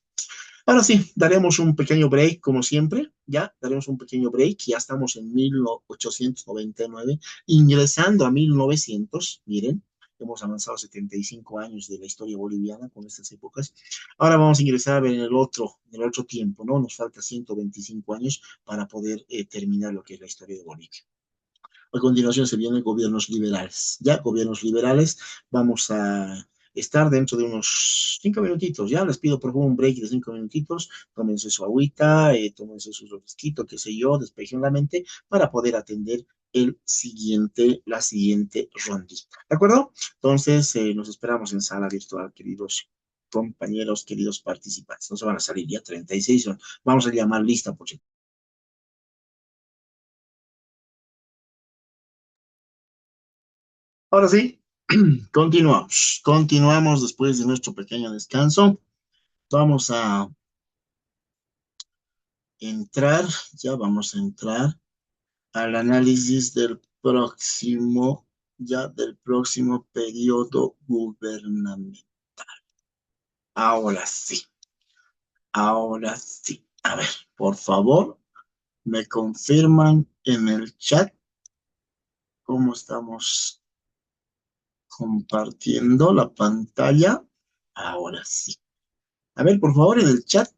Ahora sí, daremos un pequeño break, como siempre, ya, daremos un pequeño break, ya estamos en 1899, ingresando a 1900, miren, hemos avanzado 75 años de la historia boliviana con estas épocas. Ahora vamos a ingresar en el otro tiempo, ¿no? Nos falta 125 años para poder terminar lo que es la historia de Bolivia. A continuación se vienen gobiernos liberales. Ya, gobiernos liberales, vamos a estar dentro de unos 5 minutitos. Ya les pido por favor un break de 5 minutitos. Tómense su agüita, tómense su refresquito, qué sé yo, despejen la mente para poder atender la siguiente rondita. ¿De acuerdo? Entonces, nos esperamos en sala virtual, queridos compañeros, queridos participantes. No se van a salir ya 36. Vamos a llamar lista, por cierto. Ahora sí, continuamos después de nuestro pequeño descanso. Vamos a entrar, ya vamos a entrar al análisis del próximo periodo gubernamental. Ahora sí, ahora sí. A ver, por favor, me confirman en el chat cómo estamos compartiendo la pantalla. Ahora sí. A ver, por favor, en el chat.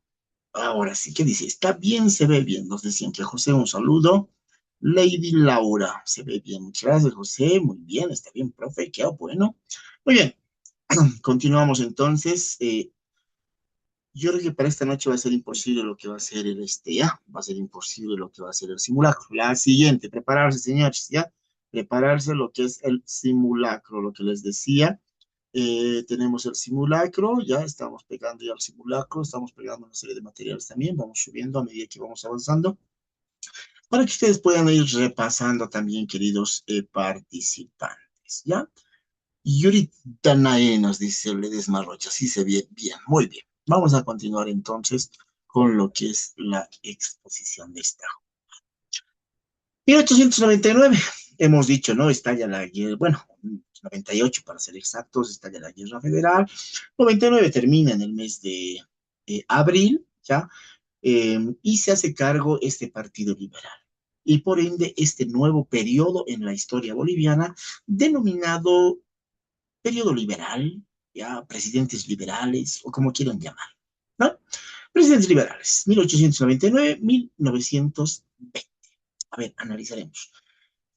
Ahora sí, ¿qué dice? Está bien, se ve bien. Nos decían que José, un saludo. Lady Laura, se ve bien. Muchas gracias, José. Muy bien, está bien, profe. Qué bueno. Muy bien, continuamos entonces. Yo creo que para esta noche va a ser imposible lo que va a ser ya. Va a ser imposible lo que va a ser el simulacro. La siguiente, prepararse, señores, ya. Prepararse lo que es el simulacro, lo que les decía. Tenemos el simulacro, ya estamos pegando ya el simulacro, estamos pegando una serie de materiales también, vamos subiendo a medida que vamos avanzando, para que ustedes puedan ir repasando también, queridos participantes, ¿ya? Yuri Danae nos dice Ledesma Rocha, sí se ve bien, muy bien. Vamos a continuar entonces con lo que es la exposición de esta. 1899, hemos dicho, ¿no? Estalla la guerra, bueno, 98 para ser exactos, estalla la guerra federal. 99 termina en el mes de abril, ¿ya? Y se hace cargo este Partido Liberal. Y por ende, este nuevo periodo en la historia boliviana, denominado periodo liberal, ya, presidentes liberales, o como quieran llamar, ¿no? Presidentes liberales, 1899-1920. A ver, analizaremos.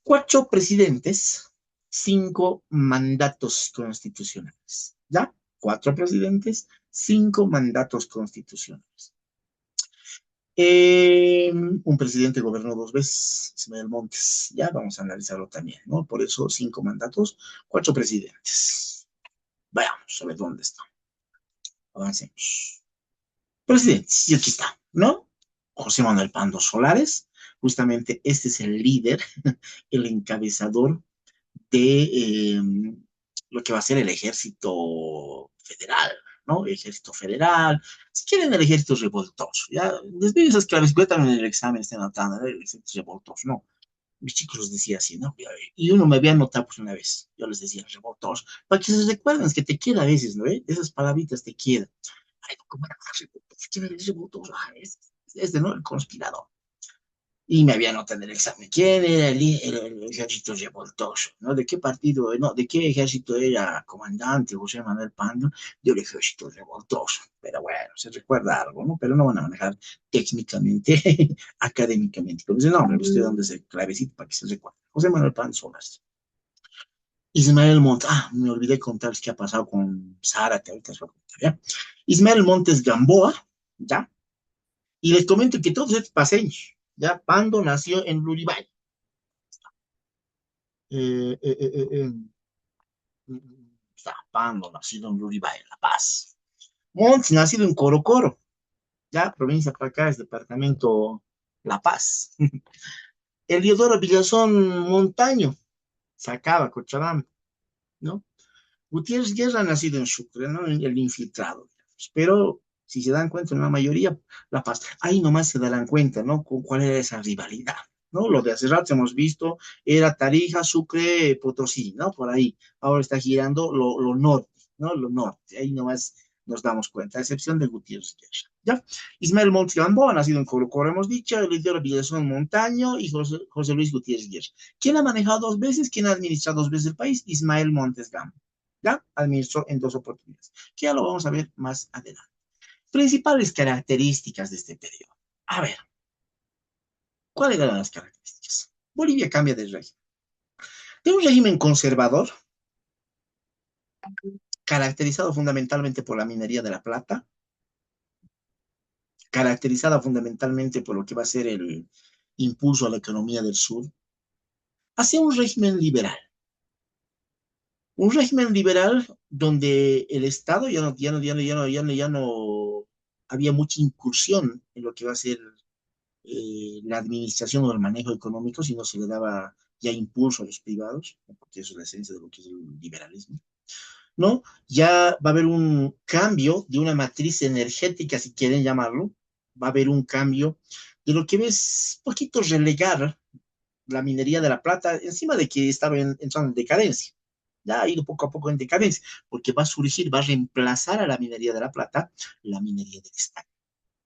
4 presidentes, 5 mandatos constitucionales. ¿Ya? 4 presidentes, 5 mandatos constitucionales. Un presidente gobernó 2 veces, Ismael Montes. Ya vamos a analizarlo también, ¿no? Por eso 5 mandatos, 4 presidentes. Vayamos a ver dónde está. Avancemos. Presidentes, y aquí está, ¿no? José Manuel Pando Solares. Justamente este es el líder, el encabezador de lo que va a ser el ejército federal, ¿no? Ejército federal, si quieren el ejército revoltoso, ya, desde esas claves cuentan en el examen, estén notando, el ejército revoltoso, no. Mis chicos los decía así, ¿no? Y uno me había notado pues una vez, yo les decía revoltoso, para que se recuerden, es que te queda a veces, ¿no? Esas palabritas te quedan. Ay, ¿cómo era revoltoso? ¿Quién era el revoltoso? Ah, este, ¿no? El conspirador. Y me había notado en el examen. ¿Quién era el ejército revoltoso? ¿No? ¿De qué partido? No, ¿de qué ejército era comandante José Manuel Pando? Del ejército revoltoso. Pero bueno, se recuerda algo, ¿no? Pero no van a manejar técnicamente, académicamente. Con ese nombre, le estoy dando ese clavecito para que se recuerde. José Manuel Pando Solas. Ismael Montes, me olvidé contarles qué ha pasado con Zárate, ahorita se va a contar, ¿ya? Ismael Montes Gamboa, ¿ya? Y les comento que todos estos paseños, ya, Pando nació en Luribay. Eh, eh, eh, eh, Pando nacido en Luribay, La Paz. Montes, nacido en Coro Coro, ya, provincia para acá, es departamento La Paz. Eliodoro Villazón Montaño, Sacaba, Cochabamba, ¿no? Gutiérrez Guerra nacido en Sucre, ¿no? El infiltrado, digamos. Pero si se dan cuenta, en la mayoría, La Paz. Ahí nomás se darán cuenta, ¿no? ¿Cuál era esa rivalidad? ¿No? Lo de hace rato hemos visto, era Tarija, Sucre, Potosí, ¿no? Por ahí. Ahora está girando lo norte, ¿no? Lo norte. Ahí nomás nos damos cuenta, a excepción de Gutiérrez Guerra. ¿Ya? Ismael Montes Gamboa, nacido en Colo Colo, hemos dicho, Eliodoro Villazón Montaño y José Luis Gutiérrez Guerra. ¿Quién ha manejado dos veces? ¿Quién ha administrado dos veces el país? Ismael Montes Gamboa. ¿Ya? Administró en dos oportunidades, que ya lo vamos a ver más adelante. Principales características de este periodo. A ver, ¿cuáles eran las características? Bolivia cambia de régimen. De un régimen conservador, caracterizado fundamentalmente por la minería de la plata, caracterizada fundamentalmente por lo que va a ser el impulso a la economía del sur, hacia un régimen liberal. Un régimen liberal donde el Estado ya no había mucha incursión en lo que va a ser la administración o el manejo económico, sino se le daba ya impulso a los privados, porque eso es la esencia de lo que es el liberalismo, ¿no? Ya va a haber un cambio de una matriz energética, si quieren llamarlo, va a haber un cambio de lo que ves poquito relegar la minería de la plata, encima de que estaba entrando en decadencia. Ya ha ido poco a poco en decadencia, porque va a surgir, va a reemplazar a la minería de la plata, la minería del estaño.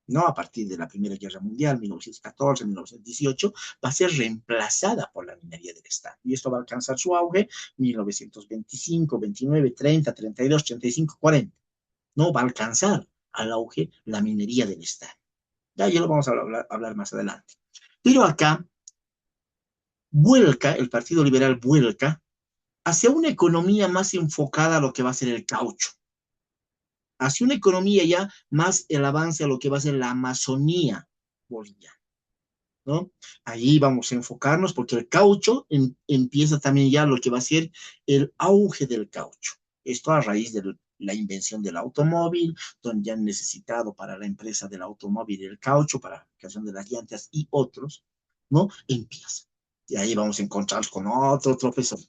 ¿No? A partir de la Primera Guerra Mundial, 1914, 1918, va a ser reemplazada por la minería del estaño. Y esto va a alcanzar su auge 1925, 29, 30, 32, 35, 40. No va a alcanzar al auge la minería del estaño. Ya lo vamos a hablar más adelante. Pero acá vuelca, el Partido Liberal vuelca hacia una economía más enfocada a lo que va a ser el caucho, hacia una economía ya más el avance a lo que va a ser la Amazonía boliviana, ¿no? Ahí vamos a enfocarnos porque el caucho empieza también ya lo que va a ser el auge del caucho. Esto a raíz de la invención del automóvil, donde ya han necesitado para la empresa del automóvil el caucho para la fabricación de las llantas y otros, ¿no? Empieza. Y ahí vamos a encontrarnos con otro profesor,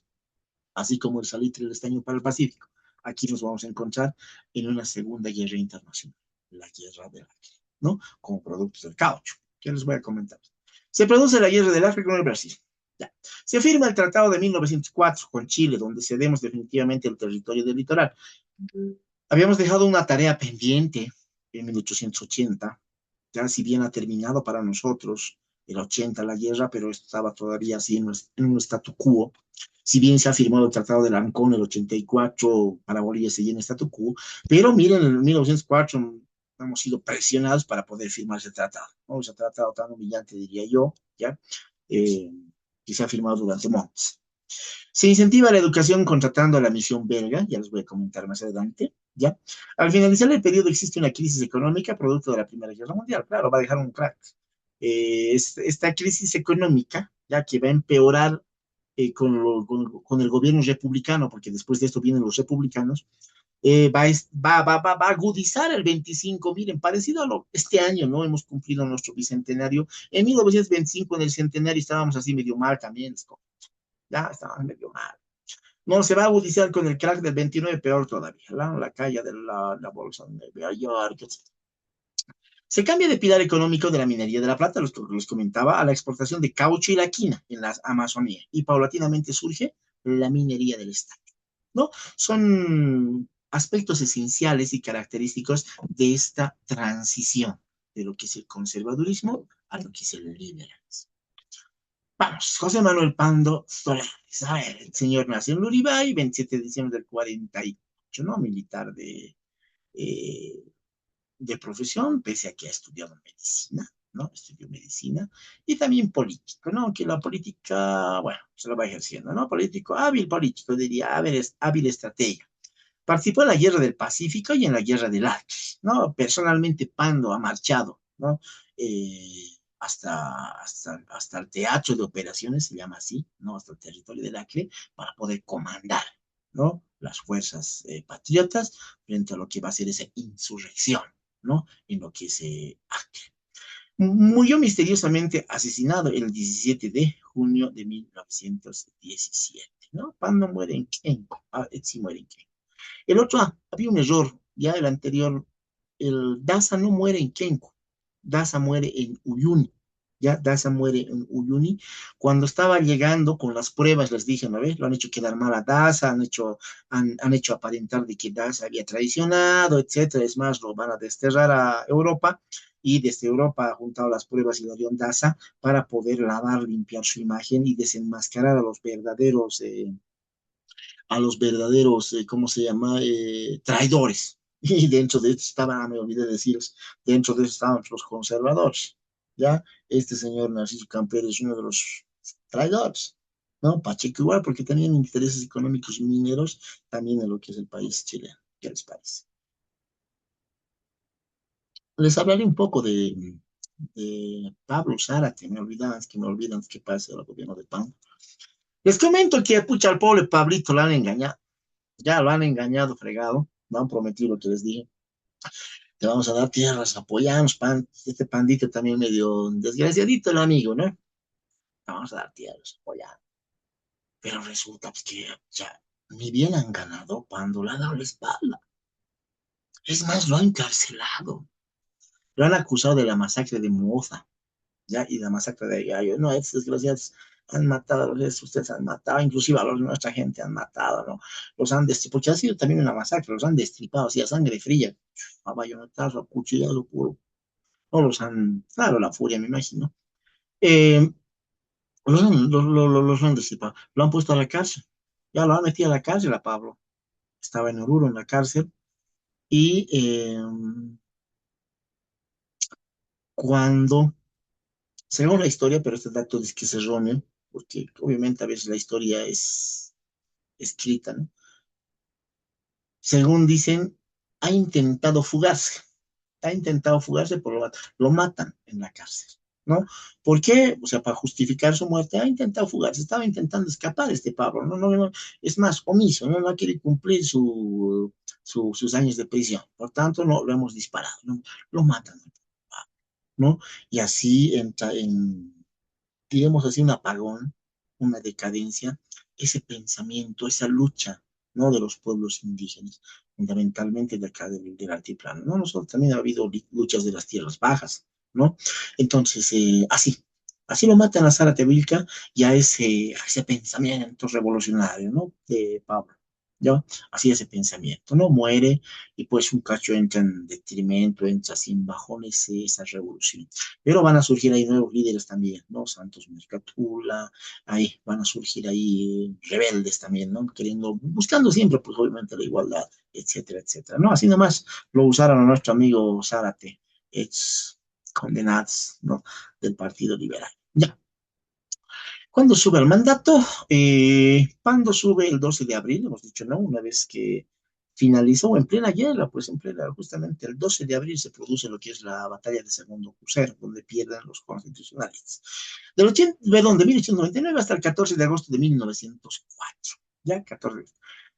así como el salitre y el estaño para el Pacífico. Aquí nos vamos a encontrar en una segunda guerra internacional, la guerra del Acre, ¿no? Como productos del caucho, que les voy a comentar. Se produce la guerra del Acre con el Brasil. Ya. Se firma el Tratado de 1904 con Chile, donde cedemos definitivamente el territorio del litoral. Habíamos dejado una tarea pendiente en 1880, ya si bien ha terminado para nosotros el 80 la guerra, pero estaba todavía así en un statu quo. Si bien se ha firmado el Tratado de Ancón en el 84, para Bolivia seguía en statu quo, pero miren, en 1904 hemos sido presionados para poder firmar ese tratado, ¿no? Ese tratado tan humillante, diría yo, ¿ya? Eh, que se ha firmado durante months. Se incentiva la educación contratando a la misión belga, ya les voy a comentar más adelante, ¿ya? Al finalizar el periodo existe una crisis económica producto de la Primera Guerra Mundial, claro, va a dejar un crack. Esta crisis económica, ya que va a empeorar con el gobierno republicano, porque después de esto vienen los republicanos, va a agudizar el 25, miren, parecido a este año, ¿no? Hemos cumplido nuestro bicentenario. En 1925, en el centenario, estábamos así medio mal también, ya estábamos medio mal. No, se va a agudizar con el crack del 29, peor todavía, la calle de la bolsa de Nueva York, etc. Se cambia de pilar económico de la minería de la plata, los que les comentaba, a la exportación de caucho y la quina en la Amazonía. Y paulatinamente surge la minería del Estado, ¿no? Son aspectos esenciales y característicos de esta transición de lo que es el conservadurismo a lo que es el liberalismo. Vamos, José Manuel Pando Solares. A ver, el señor nació en Luribay, 27 de diciembre del 48, ¿no? Militar eh, de profesión, pese a que ha estudiado medicina, ¿no? Estudió medicina y también político, ¿no? Que la política, bueno, se lo va ejerciendo, ¿no? Político, hábil político, diría, hábil estratega. Participó en la Guerra del Pacífico y en la Guerra del Acre, ¿no? Personalmente, Pando ha marchado, ¿no? Hasta el teatro de operaciones, se llama así, ¿no? Hasta el territorio del Acre, para poder comandar, ¿no? Las fuerzas patriotas frente a lo que va a ser esa insurrección, ¿no? En lo que es Acre. Murió misteriosamente asesinado el 17 de junio de 1917, ¿no? Pando muere en Kenco, sí muere en Kenco. El otro, había un error, ya el anterior, el Daza no muere en Kenko, Daza muere en Uyuni, ya Daza muere en Uyuni. Cuando estaba llegando con las pruebas, les dije, ¿no ves? Lo han hecho quedar mal a Daza, han hecho aparentar de que Daza había traicionado, etcétera. Es más, lo van a desterrar a Europa y desde Europa ha juntado las pruebas y lo dio Daza para poder lavar, limpiar su imagen y desenmascarar a los verdaderos, ¿cómo se llama? Traidores. Y dentro de esto estaban, me olvidé deciros, dentro de esto estaban los conservadores. ¿Ya? Este señor Narciso Campero es uno de los traidores, ¿no? Pacheco igual, porque tenían intereses económicos mineros también en lo que es el país chileno, que les parece. Les hablaré un poco de Pablo Zárate, me olvidan que pasa el gobierno de Pablo. Les comento que, pucha, al pobre Pablito lo han engañado. Ya lo han engañado, fregado. No han prometido lo que les dije. Te vamos a dar tierras, apoyamos, este pandito también medio desgraciadito el amigo, ¿no? Te vamos a dar tierras, apoyamos. Pero resulta pues, que ya ni bien han ganado cuando le han dado la espalda. Es más, lo han encarcelado. Lo han acusado de la masacre de Moza, ¿ya? Y la masacre de Gallo. No, estos desgraciados han matado a los ustedes han matado, inclusive a los de nuestra gente han matado, ¿no? Los han destripado, porque ha sido también una masacre, los han destripado, así a sangre fría, a bayonetazo, a cuchillado puro. No los han, claro, la furia, me imagino. Eh, los han destripado, lo han puesto a la cárcel, ya lo han metido a la cárcel a Pablo. Estaba en Oruro, en la cárcel, y cuando, según la historia, pero este dato dice que es erróneo, porque obviamente a veces la historia es escrita, ¿no? Según dicen, ha intentado fugarse, por lo matan en la cárcel, ¿no? ¿Por qué? O sea, para justificar su muerte, ha intentado fugarse, estaba intentando escapar este Pablo, no, es más, omiso, no quiere cumplir sus años de prisión, por tanto, no lo hemos disparado, ¿no? Lo matan, ¿no? Y así entra digamos así, un apagón, una decadencia, ese pensamiento, esa lucha, ¿no? De los pueblos indígenas, fundamentalmente de acá del altiplano, ¿no? Nosotros también ha habido luchas de las tierras bajas, ¿no? Entonces, así lo matan a Zaratevilca y a ese pensamiento revolucionario, ¿no? De Pablo. ¿Ya? Así ese pensamiento, ¿no? Muere y pues un cacho entra en detrimento, entra sin bajones esa revolución. Pero van a surgir ahí nuevos líderes también, ¿no? Santos Mercatula, ahí van a surgir ahí rebeldes también, ¿no? Buscando siempre, pues obviamente la igualdad, etcétera, etcétera, ¿no? Así nomás lo usaron a nuestro amigo Zárate, ex condenados, ¿no? Del Partido Liberal. Ya. Cuando sube al mandato, cuando sube el 12 de abril, hemos dicho, ¿no? Una vez que finalizó en plena guerra, pues en plena, justamente el 12 de abril se produce lo que es la batalla de Segundo Crucero, donde pierden los constitucionales. Perdón, de 1899 hasta el 14 de agosto de 1904. Ya, 14.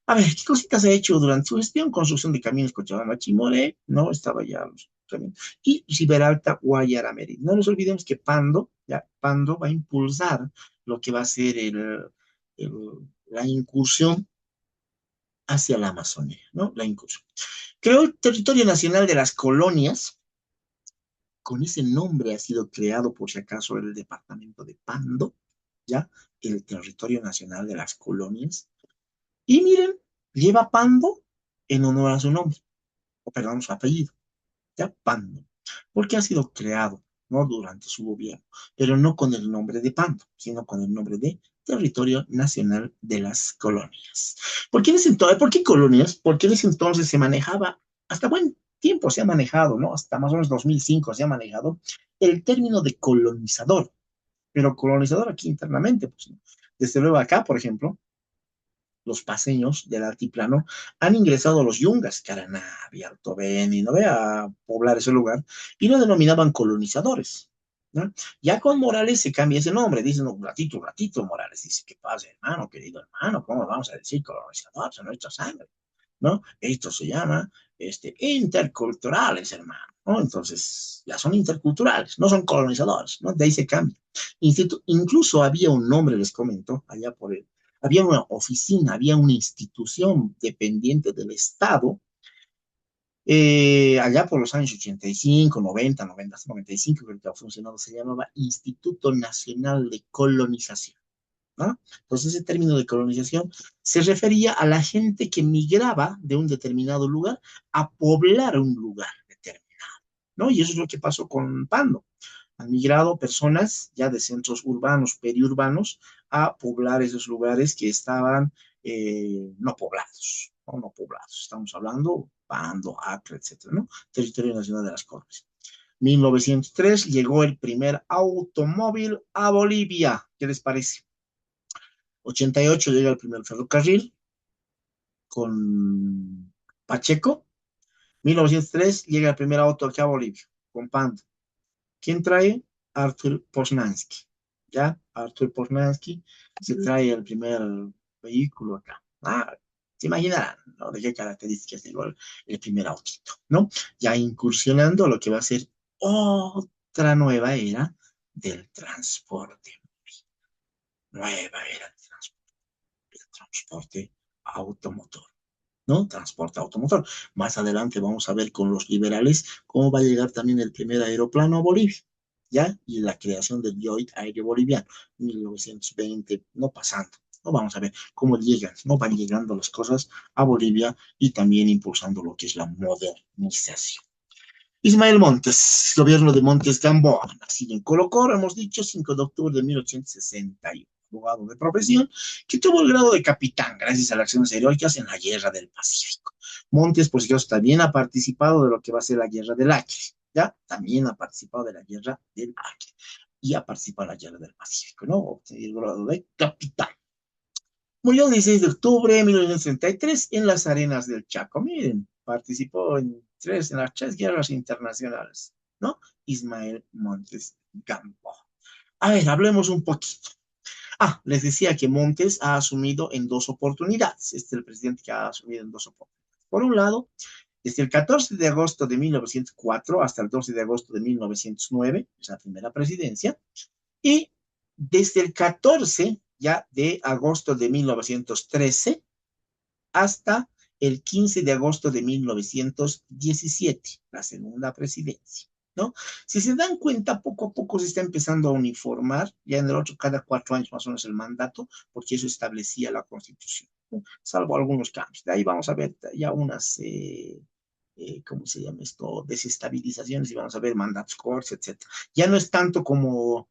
A ver, ¿qué cositas ha hecho durante su gestión? Construcción de caminos Cochabamba Chimoré, ¿no? Estaba ya los caminos. Y Riberalta Guayara Mérida. No nos olvidemos que Pando va a impulsar lo que va a ser la incursión hacia la Amazonía, ¿no? La incursión. Creó el territorio nacional de las colonias. Con ese nombre ha sido creado, por si acaso, el departamento de Pando, ¿ya? El territorio nacional de las colonias. Y miren, lleva Pando en honor a su nombre, o perdón, su apellido, ¿ya? Pando. Porque ha sido creado, ¿no? Durante su gobierno, pero no con el nombre de Pando, sino con el nombre de Territorio Nacional de las Colonias. ¿Por qué colonias? Porque en ese entonces se manejaba, hasta buen tiempo se ha manejado, ¿no? Hasta más o menos 2005 se ha manejado el término de colonizador, pero colonizador aquí internamente, pues, ¿no? Desde luego acá, por ejemplo, los paseños del altiplano han ingresado a los yungas, Caraná, Alto Beni, no vea a poblar ese lugar, y lo denominaban colonizadores, ¿no? Ya con Morales se cambia ese nombre, dicen, un ratito, Morales dice, ¿qué pasa, hermano, querido hermano? ¿Cómo vamos a decir colonizadores en nuestra sangre? ¿No? Esto se llama interculturales, hermano, ¿no? Entonces, ya son interculturales, no son colonizadores, ¿no? De ahí se cambia. Incluso había un nombre, les comento, allá por el había una oficina, había una institución dependiente del Estado, allá por los años 85, 90, 90, 95, creo que ha funcionado, se llamaba Instituto Nacional de Colonización, ¿no? Entonces ese término de colonización se refería a la gente que migraba de un determinado lugar a poblar un lugar determinado, ¿no? Y eso es lo que pasó con Pando. Han migrado personas ya de centros urbanos, periurbanos, a poblar esos lugares que estaban no poblados, ¿no? No poblados. Estamos hablando Pando, Acre, etcétera, ¿no? Territorio Nacional de las Colonias. 1903 llegó el primer automóvil a Bolivia. ¿Qué les parece? 88 llega el primer ferrocarril con Pacheco. 1903 llega el primer auto aquí a Bolivia con Pando. ¿Quién trae? Arthur Posnansky. ¿Ya? Arthur Posnansky se trae el primer vehículo acá. Se imaginarán, ¿no? De qué características llegó el primer autito, ¿no? Ya incursionando lo que va a ser otra nueva era del transporte. Nueva era del transporte automotor. ¿No? Transporte automotor. Más adelante vamos a ver con los liberales cómo va a llegar también el primer aeroplano a Bolivia, ¿ya? Y la creación del Joint Aéreo Boliviano, 1920, no pasando. No vamos a ver cómo llegan, no van llegando las cosas a Bolivia y también impulsando lo que es la modernización. Ismael Montes, gobierno de Montes Gamboa, nacido en Colocoro, hemos dicho, 5 de octubre de 1861, abogado de profesión, que tuvo el grado de capitán gracias a las acciones heroicas en la Guerra del Pacífico. Montes, por cierto, también ha participado de lo que va a ser la Guerra del Acre, ¿ya? También ha participado de la Guerra del Acre y ha participado en la Guerra del Pacífico, ¿no? Obtenido el grado de capitán. Murió el 16 de octubre de 1933 en las arenas del Chaco. Miren, participó en las tres guerras internacionales, ¿no? Ismael Montes Gamboa. A ver, hablemos un poquito. Les decía que Montes ha asumido en dos oportunidades. Este es el presidente que ha asumido en dos oportunidades. Por un lado, desde el 14 de agosto de 1904 hasta el 12 de agosto de 1909, es la primera presidencia, y desde el 14 ya de agosto de 1913 hasta el 15 de agosto de 1917, la segunda presidencia, ¿no? Si se dan cuenta, poco a poco se está empezando a uniformar, ya en el otro cada 4 años más o menos el mandato, porque eso establecía la Constitución, ¿no? Salvo algunos cambios. De ahí vamos a ver ya unas, ¿cómo se llama esto? Desestabilizaciones y vamos a ver mandatos cortos, etcétera. Ya no es tanto como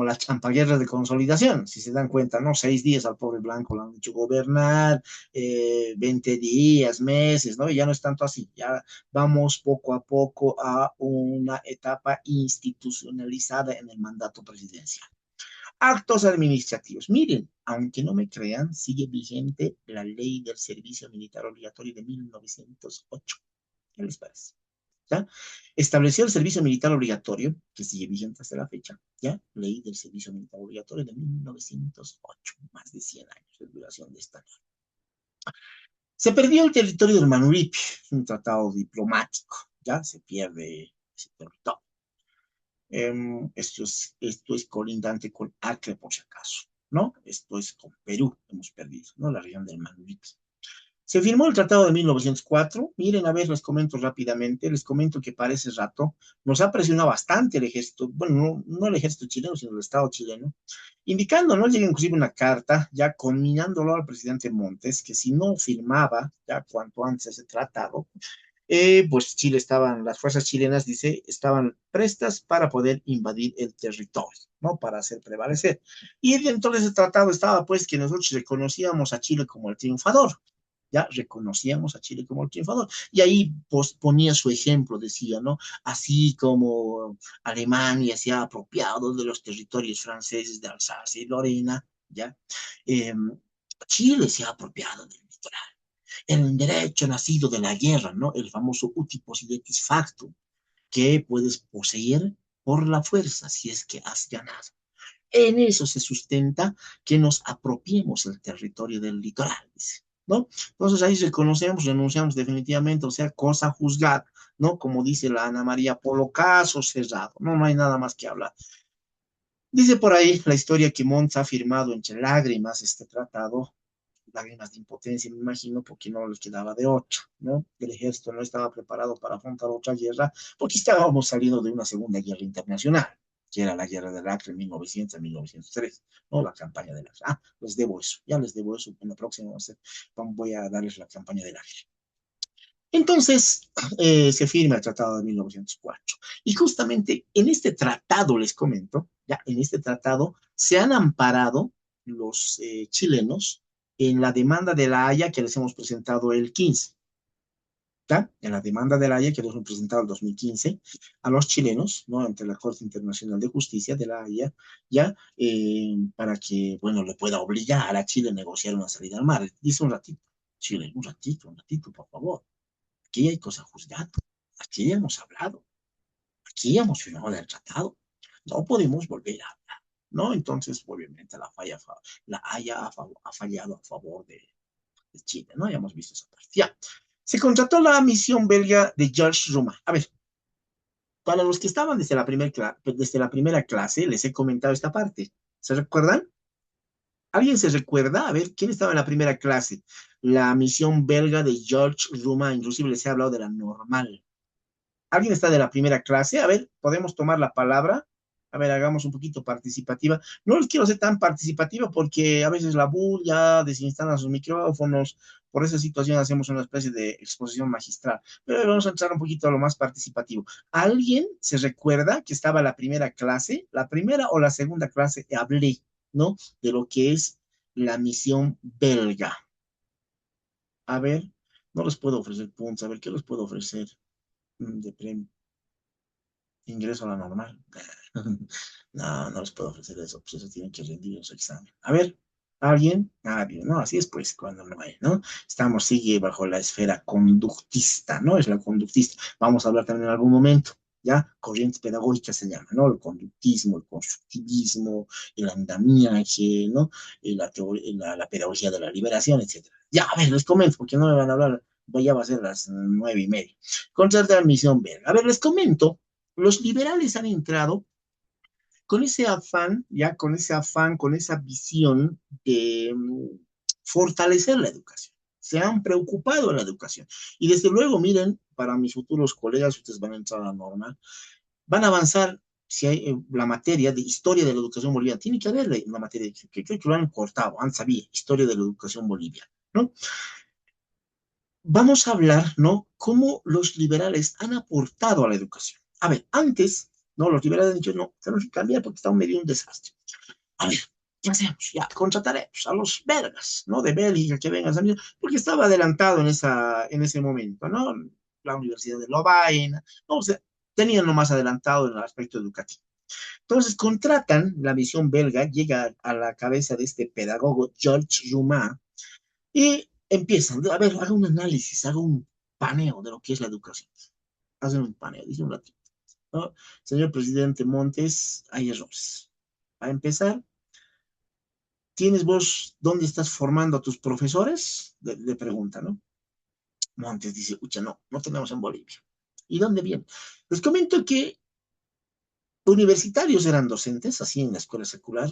las champaguerras de consolidación, si se dan cuenta, ¿no? 6 días al pobre Blanco lo han hecho gobernar, 20 días, meses, ¿no? Y ya no es tanto así, ya vamos poco a poco a una etapa institucionalizada en el mandato presidencial. Actos administrativos. Miren, aunque no me crean, sigue vigente la ley del servicio militar obligatorio de 1908. ¿Qué les parece? ¿Ya? Estableció el servicio militar obligatorio, que sigue vigente hasta la fecha, ¿ya? Ley del servicio militar obligatorio de 1908, más de 100 años de duración de esta ley. Se perdió el territorio del Manuripe, un tratado diplomático, ¿ya? Se pierde ese territorio. Esto es colindante con Acre, por si acaso, ¿no? Esto es con Perú, hemos perdido, ¿no? La región del Manuripe. Se firmó el Tratado de 1904. Miren, a ver, les comento rápidamente, les comento que para ese rato nos ha presionado bastante el ejército, bueno, no el ejército chileno, sino el Estado chileno, indicando, ¿no? Llega inclusive una carta, ya conminándolo al presidente Montes, que si no firmaba ya cuanto antes ese tratado, pues Chile estaban, las fuerzas chilenas, dice, estaban prestas para poder invadir el territorio, ¿no? Para hacer prevalecer. Y dentro de ese tratado estaba, pues, que nosotros reconocíamos a Chile como el triunfador, ya reconocíamos a Chile como el triunfador. Y ahí pues, ponía su ejemplo, decía, ¿no? Así como Alemania se ha apropiado de los territorios franceses de Alsacia y Lorena, ¿ya? Eh, Chile se ha apropiado del litoral. El derecho nacido de la guerra, ¿no? El famoso uti possidetis factum, que puedes poseer por la fuerza si es que has ganado. En eso se sustenta que nos apropiemos el territorio del litoral, dice, ¿no? Entonces ahí reconocemos, renunciamos definitivamente, o sea, cosa juzgada, ¿no? Como dice la Ana María Polo, caso cerrado, no, no hay nada más que hablar. Dice por ahí la historia que Montt ha firmado entre lágrimas este tratado, lágrimas de impotencia, me imagino, porque no les quedaba de otra, ¿no? El ejército no estaba preparado para afrontar otra guerra, porque estábamos saliendo de una segunda guerra internacional, que era la guerra del Acre en 1900 a 1903, ¿no? La campaña del Acre. Ah, les debo eso, ya les debo eso, en la próxima voy a darles la campaña del Acre. Entonces, se firma el Tratado de 1904. Y justamente en este tratado, les comento, ya en este tratado se han amparado los chilenos en la demanda de la Haya que les hemos presentado el 15. ¿Ya? En la demanda de la Haya que les hemos presentado el 2015 a los chilenos, ¿no? Ante la Corte Internacional de Justicia de la Haya, ya, para que, bueno, le pueda obligar a Chile a negociar una salida al mar. Dice un ratito, Chile, un ratito, por favor. Aquí hay cosas juzgadas, aquí ya hemos hablado, aquí ya hemos firmado el tratado, no podemos volver a hablar, ¿no? Entonces, obviamente, la Haya ha fallado a favor de Chile, ¿no? Ya hemos visto esa parte. Ya. Se contrató la misión belga de Georges Ruma. A ver, para los que estaban desde la primera clase, les he comentado esta parte. ¿Se recuerdan? ¿Alguien se recuerda? A ver, ¿quién estaba en la primera clase? La misión belga de Georges Ruma, inclusive les he hablado de la normal. ¿Alguien está de la primera clase? A ver, ¿podemos tomar la palabra? A ver, hagamos un poquito participativa. No les quiero ser tan participativa porque a veces la bulla desinstala sus micrófonos. Por esa situación hacemos una especie de exposición magistral. Pero vamos a entrar un poquito a lo más participativo. ¿Alguien se recuerda que estaba la primera clase? La primera o la segunda clase hablé, ¿no? De lo que es la misión belga. A ver, no les puedo ofrecer puntos. A ver, ¿qué les puedo ofrecer de premio? Ingreso a la normal. No, no les puedo ofrecer eso, pues eso tienen que rendir su examen. A ver, ¿alguien? Nadie, ¿no? Así es pues cuando no hay, ¿no? Estamos, sigue bajo la esfera conductista, ¿no? Es la conductista. Vamos a hablar también en algún momento, ¿ya? Corrientes pedagógicas se llama, ¿no? El conductismo, el constructivismo, el andamiaje, ¿no? La pedagogía de la liberación, etcétera. Ya, a ver, les comento, porque no me van a hablar, ya va a ser las 9:30. Contra la misión verga. A ver, les comento, los liberales han entrado con ese afán, ya con ese afán, con esa visión de fortalecer la educación. Se han preocupado en la educación. Y desde luego, miren, para mis futuros colegas, ustedes van a entrar a la normal, van a avanzar si hay la materia de historia de la educación boliviana. Tiene que haber una materia que creo que lo han cortado, antes había historia de la educación boliviana, ¿no? Vamos a hablar, ¿no? Cómo los liberales han aportado a la educación. A ver, antes, ¿no? Los liberales han dicho, no, tenemos que cambiar porque está medio un desastre. A ver, ¿qué hacemos? Ya, contrataremos a los belgas, ¿no? De Bélgica que vengan a porque estaba adelantado en ese momento, ¿no? La Universidad de Lovaina, ¿no? O sea, tenían lo más adelantado en el aspecto educativo. Entonces contratan la misión belga, llega a la cabeza de este pedagogo Georges Roumat, y empiezan, a ver, haga un análisis, haga un paneo de lo que es la educación. Hacen un paneo, dice un ratito, ¿no? Señor presidente Montes, hay errores. Para empezar, ¿tienes vos dónde estás formando a tus profesores? Le pregunta, ¿no? Montes dice, ucha, no, no tenemos en Bolivia. ¿Y dónde viene? Les comento que universitarios eran docentes, así en la escuela secular,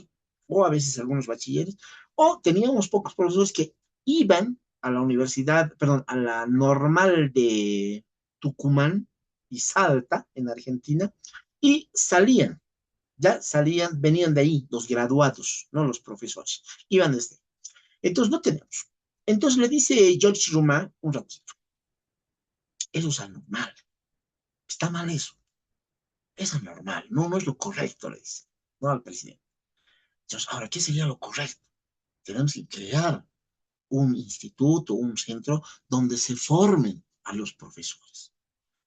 o a veces algunos bachilleres, o teníamos pocos profesores que iban a la universidad, perdón, a la normal de Tucumán y Salta, en Argentina, y venían de ahí los graduados, no los profesores, iban desde. Entonces no tenemos. Entonces le dice George Ruma un ratito, eso es anormal, está mal eso, es anormal, no, no es lo correcto, le dice, no al presidente. Entonces, ahora, ¿qué sería lo correcto? Tenemos que crear un instituto, un centro donde se formen a los profesores.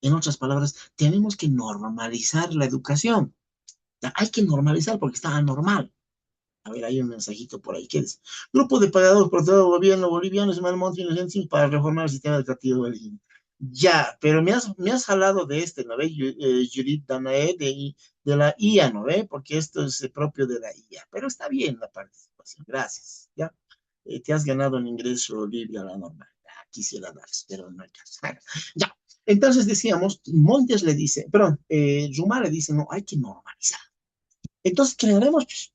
En otras palabras, tenemos que normalizar la educación. Hay que normalizar porque está anormal. A ver, hay un mensajito por ahí. ¿Qué es? Grupo de pagados por todo el gobierno boliviano es Malmonte Inocente para reformar el sistema educativo boliviano. Ya, pero me has hablado de este, ¿no ve? Judith Danae de la IA, ¿no ve? Porque esto es propio de la IA. Pero está bien la participación. Gracias. ¿Ya? Te has ganado un ingreso libre a la norma. Quisiera dar, pero no hay caso. Ya. Entonces decíamos, Montes le dice, perdón, Zuma le dice, no, hay que normalizar. Entonces crearemos pues,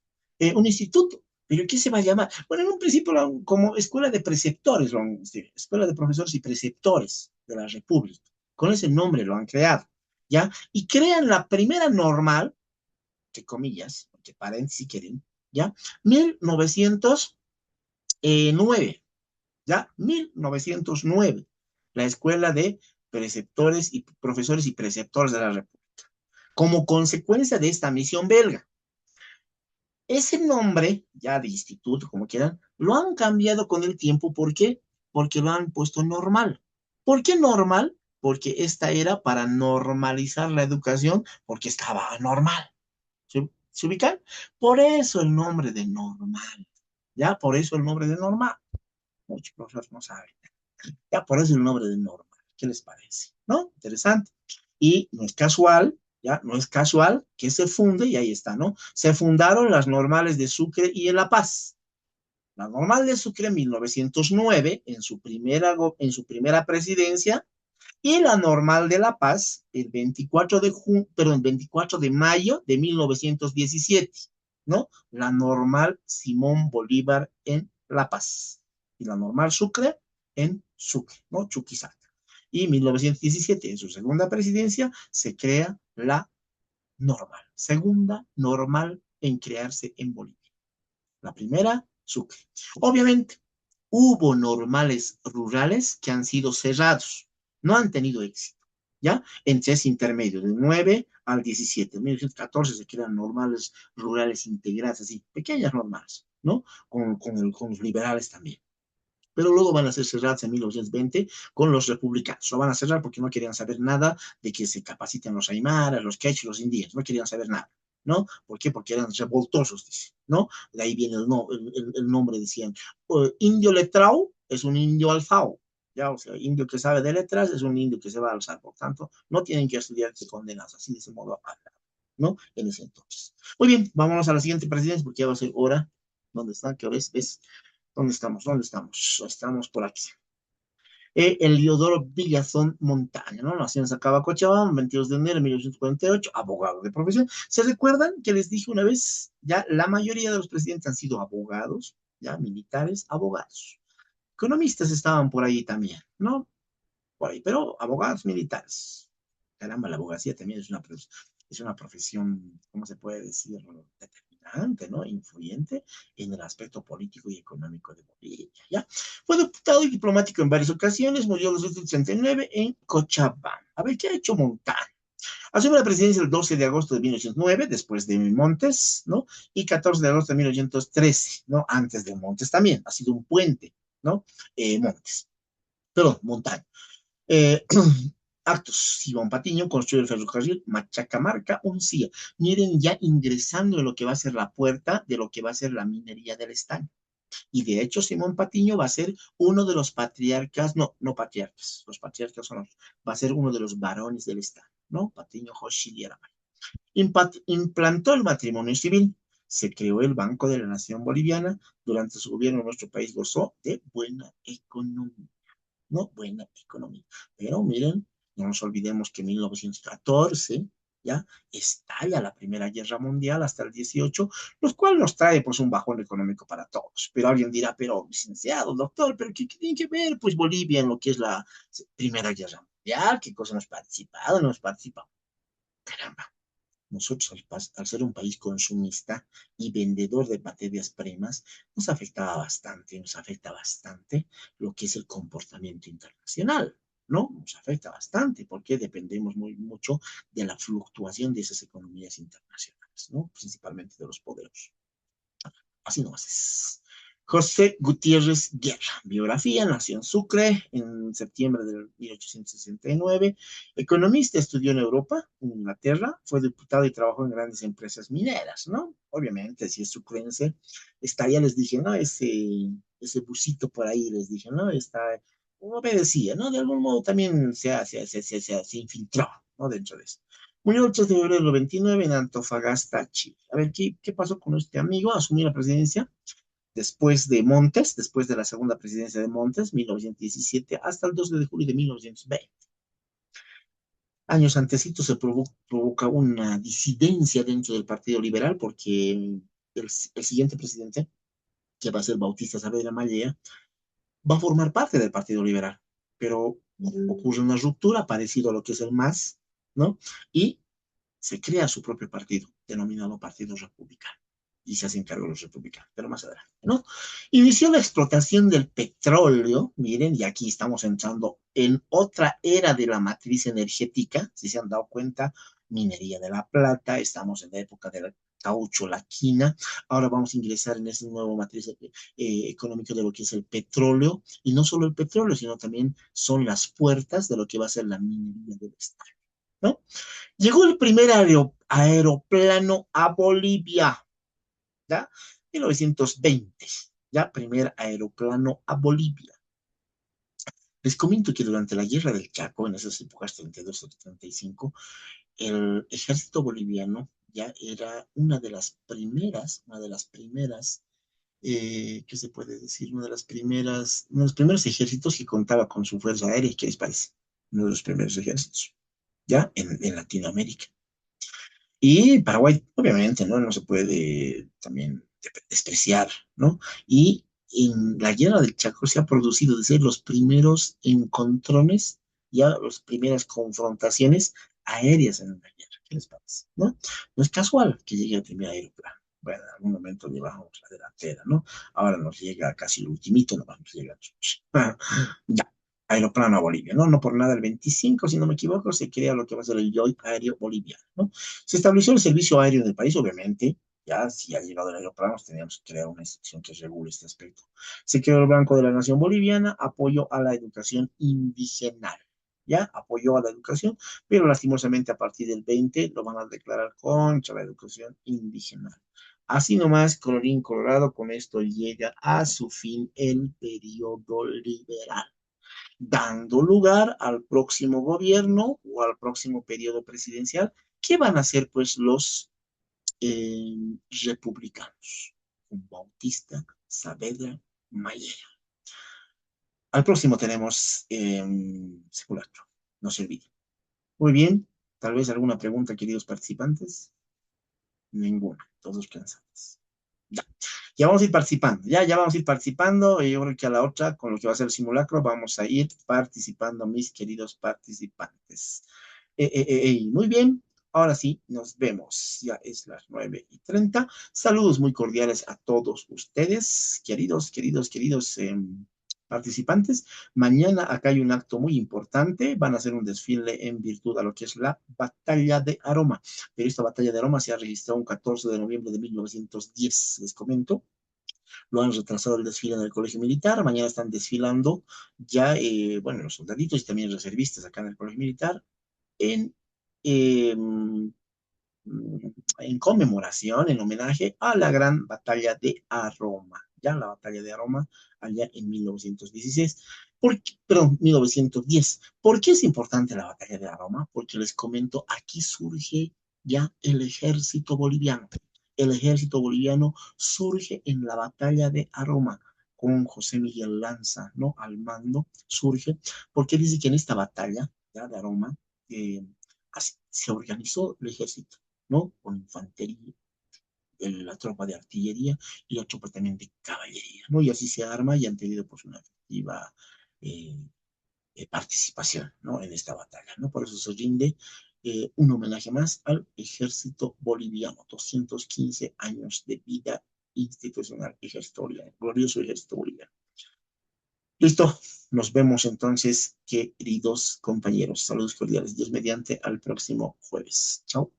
un instituto. ¿Pero qué se va a llamar? Bueno, en un principio como escuela de preceptores, escuela de profesores y preceptores de la República. Con ese nombre lo han creado, ¿ya? Y crean la primera normal, que comillas, que paren si quieren, ¿ya? 1909, ¿ya? 1909, la escuela de preceptores y profesores y preceptores de la República. Como consecuencia de esta misión belga. Ese nombre, ya de instituto, como quieran, lo han cambiado con el tiempo. ¿Por qué? Porque lo han puesto normal. ¿Por qué normal? Porque esta era para normalizar la educación, porque estaba anormal. ¿Se ubican? Por eso el nombre de normal. Ya, por eso el nombre de normal. Muchos profesores no saben. Ya, por eso el nombre de normal. ¿Qué les parece? ¿No? Interesante. Y no es casual, ya, no es casual que se funde, y ahí está, ¿no? Se fundaron las normales de Sucre y de La Paz. La normal de Sucre en 1909, en su primera presidencia, y la normal de La Paz el 24 de mayo de 1917, ¿no? La normal Simón Bolívar en La Paz y la normal Sucre en Sucre, ¿no? Chuquisaca. Y en 1917, en su segunda presidencia, se crea la normal, segunda normal en crearse en Bolivia. La primera, Sucre. Obviamente, hubo normales rurales que han sido cerrados, no han tenido éxito, ¿ya? Entre ese intermedio, del 9 al 17. En 1914 se crean normales rurales integradas, así, pequeñas normales, ¿no? Con los liberales también. Pero luego van a ser cerradas en 1920 con los republicanos. Lo van a cerrar porque no querían saber nada de que se capaciten los aymaras, los quechos, los indígenas. No querían saber nada. ¿No? ¿Por qué? Porque eran revoltosos, dice, ¿no? De ahí viene el nombre, decían. Indio letrao es un indio alfao, ¿ya? O sea, indio que sabe de letras es un indio que se va a alzar. Por tanto, no tienen que estudiar que condenas, así de ese modo, ¿no? En ese entonces. Muy bien, vámonos a la siguiente presidencia porque ya va a ser hora. ¿Dónde están? ¿Qué ves? ¿Ves? ¿Dónde estamos? ¿Dónde estamos? Estamos por aquí. Eliodoro Villazón Montaña, ¿no? Nació en Sacaba, Cochabamba, 22 de enero de 1948, abogado de profesión. ¿Se recuerdan que les dije una vez? Ya la mayoría de los presidentes han sido abogados, ya militares, abogados. Economistas estaban por ahí también, ¿no? Por ahí, pero abogados militares. Caramba, la abogacía también es una profesión, ¿cómo se puede decir? Determinante, ¿no? Influyente en el aspecto político y económico de Bolivia, ¿ya? Fue diputado y diplomático en varias ocasiones, murió en 1939 en Cochabamba. A ver, ¿qué ha hecho Montaño? Asume la presidencia el 12 de agosto de 1909, después de Montes, ¿no? Y 14 de agosto de 1913, ¿no? Antes de Montes también, ha sido un puente, ¿no? Montes, perdón, Montaño. Eh, actos. Simón Patiño construyó el ferrocarril Machacamarca-Uncía. Miren, ya ingresando en lo que va a ser la puerta de lo que va a ser la minería del estaño. Y de hecho, Simón Patiño va a ser uno de los patriarcas, no, no patriarcas, los patriarcas son los, va a ser uno de los varones del estaño, ¿no? Patiño Joshiliera. Implantó el matrimonio civil. Se creó el Banco de la Nación Boliviana. Durante su gobierno, nuestro país gozó de buena economía. ¿No? Buena economía. Pero miren, no nos olvidemos que en 1914 ¿ya? Estalla la Primera Guerra Mundial hasta el 18, lo cual nos trae pues un bajón económico para todos. Pero alguien dirá, pero licenciado, doctor, ¿pero qué tiene que ver pues Bolivia en lo que es la Primera Guerra Mundial? ¿Qué cosa hemos participado? No hemos participado. Caramba, nosotros al ser un país consumista y vendedor de materias primas, nos afecta bastante lo que es el comportamiento internacional, ¿no? Nos afecta bastante porque dependemos muy mucho de la fluctuación de esas economías internacionales, ¿no? Principalmente de los poderosos. Así nomás es. José Gutiérrez Guerra, biografía, nació en Sucre en septiembre de 1869, economista, estudió en Europa, en Inglaterra, fue diputado y trabajó en grandes empresas mineras, ¿no? Obviamente, si es sucrense, está, ya les dije, ¿no? Ese busito por ahí, les dije, ¿no? Está, obedecía, ¿no? De algún modo también se infiltró, ¿no? Dentro de eso. Murió el 3 de febrero del 29 en Antofagasta, Chile. A ver, ¿qué pasó con este amigo? Asumió la presidencia después de Montes, después de la segunda presidencia de Montes, 1917, hasta el 12 de julio de 1920. Años antecitos se provoca una disidencia dentro del Partido Liberal porque el siguiente presidente, que va a ser Bautista Saavedra Mallea, va a formar parte del Partido Liberal, pero ocurre una ruptura parecido a lo que es el MAS, ¿no? Y se crea su propio partido, denominado Partido Republicano, y se hacen cargo los republicanos, pero más adelante, ¿no? Inició la explotación del petróleo, miren, y aquí estamos entrando en otra era de la matriz energética, si se han dado cuenta, minería de la plata, estamos en la época del caucho, la quina, ahora vamos a ingresar en ese nuevo matriz económico de lo que es el petróleo, y no solo el petróleo, sino también son las puertas de lo que va a ser la minería del Estado, ¿no? Llegó el primer aeroplano a Bolivia, ¿ya? 1920, ya, primer aeroplano a Bolivia. Les comento que durante la guerra del Chaco, en esas épocas 32 o 35, el ejército boliviano ya era ¿qué se puede decir? Uno de los primeros ejércitos que contaba con su fuerza aérea, ¿qué les parece? Uno de los primeros ejércitos, ya, en Latinoamérica. Y Paraguay, obviamente, ¿no? No se puede también despreciar, ¿no? Y en la guerra del Chaco se ha producido desde los primeros encontrones, ya las primeras confrontaciones aéreas en la guerra. ¿Qué les parece? ¿No? No es casual que llegue el primer aeroplano. Bueno, en algún momento llevamos la delantera, ¿no? Ahora nos llega casi el ultimito, no vamos a llegar. Ya, aeroplano a Bolivia, ¿no? No por nada el 25, si no me equivoco, se crea lo que va a ser el JOI aéreo boliviano, ¿no? Se estableció el servicio aéreo en el país, obviamente, ya si ha llegado el aeroplano, teníamos que crear una institución que regule este aspecto. Se creó el Banco de la Nación Boliviana, apoyo a la educación indigenal, ¿ya? Apoyó a la educación, pero lastimosamente a partir del 20 lo van a declarar contra la educación indígena. Así nomás, colorín colorado, con esto llega a su fin el periodo liberal, dando lugar al próximo gobierno o al próximo periodo presidencial, que van a ser pues los eh, republicanos, con Bautista Saavedra Mallea. Al próximo tenemos simulacro, no se olvide. Muy bien, tal vez alguna pregunta, queridos participantes. Ninguna, todos cansados. Ya, ya vamos a ir participando, ya vamos a ir participando, y yo creo que a la otra, con lo que va a ser el simulacro, vamos a ir participando, mis queridos participantes. Muy bien, ahora sí, nos vemos, ya es las 9:30. Saludos muy cordiales a todos ustedes, queridos participantes. Mañana acá hay un acto muy importante, van a hacer un desfile en virtud a lo que es la batalla de Aroma, pero esta batalla de Aroma se ha registrado un 14 de noviembre de 1910, les comento. Lo han retrasado el desfile en el Colegio Militar. Mañana están desfilando ya, bueno, los soldaditos y también reservistas acá en el Colegio Militar en, eh, en conmemoración, en homenaje a la gran batalla de Aroma. Ya la batalla de Aroma allá en 1916. Perdón, 1910. ¿Por qué es importante la batalla de Aroma? Porque les comento, aquí surge ya el ejército boliviano. El ejército boliviano surge en la batalla de Aroma con José Miguel Lanza, ¿no? Al mando, surge, porque dice que en esta batalla, ya de Aroma, eh, se organizó el ejército, ¿no? Con infantería, la tropa de artillería y la tropa también de caballería, ¿no? Y así se arma y han tenido pues una efectiva eh, participación, ¿no? En esta batalla, ¿no? Por eso se rinde un homenaje más al ejército boliviano, 215 años de vida institucional, ejército boliviano, glorioso ejército boliviano. Listo, nos vemos entonces, queridos compañeros. Saludos cordiales, Dios mediante, al próximo jueves. Chao.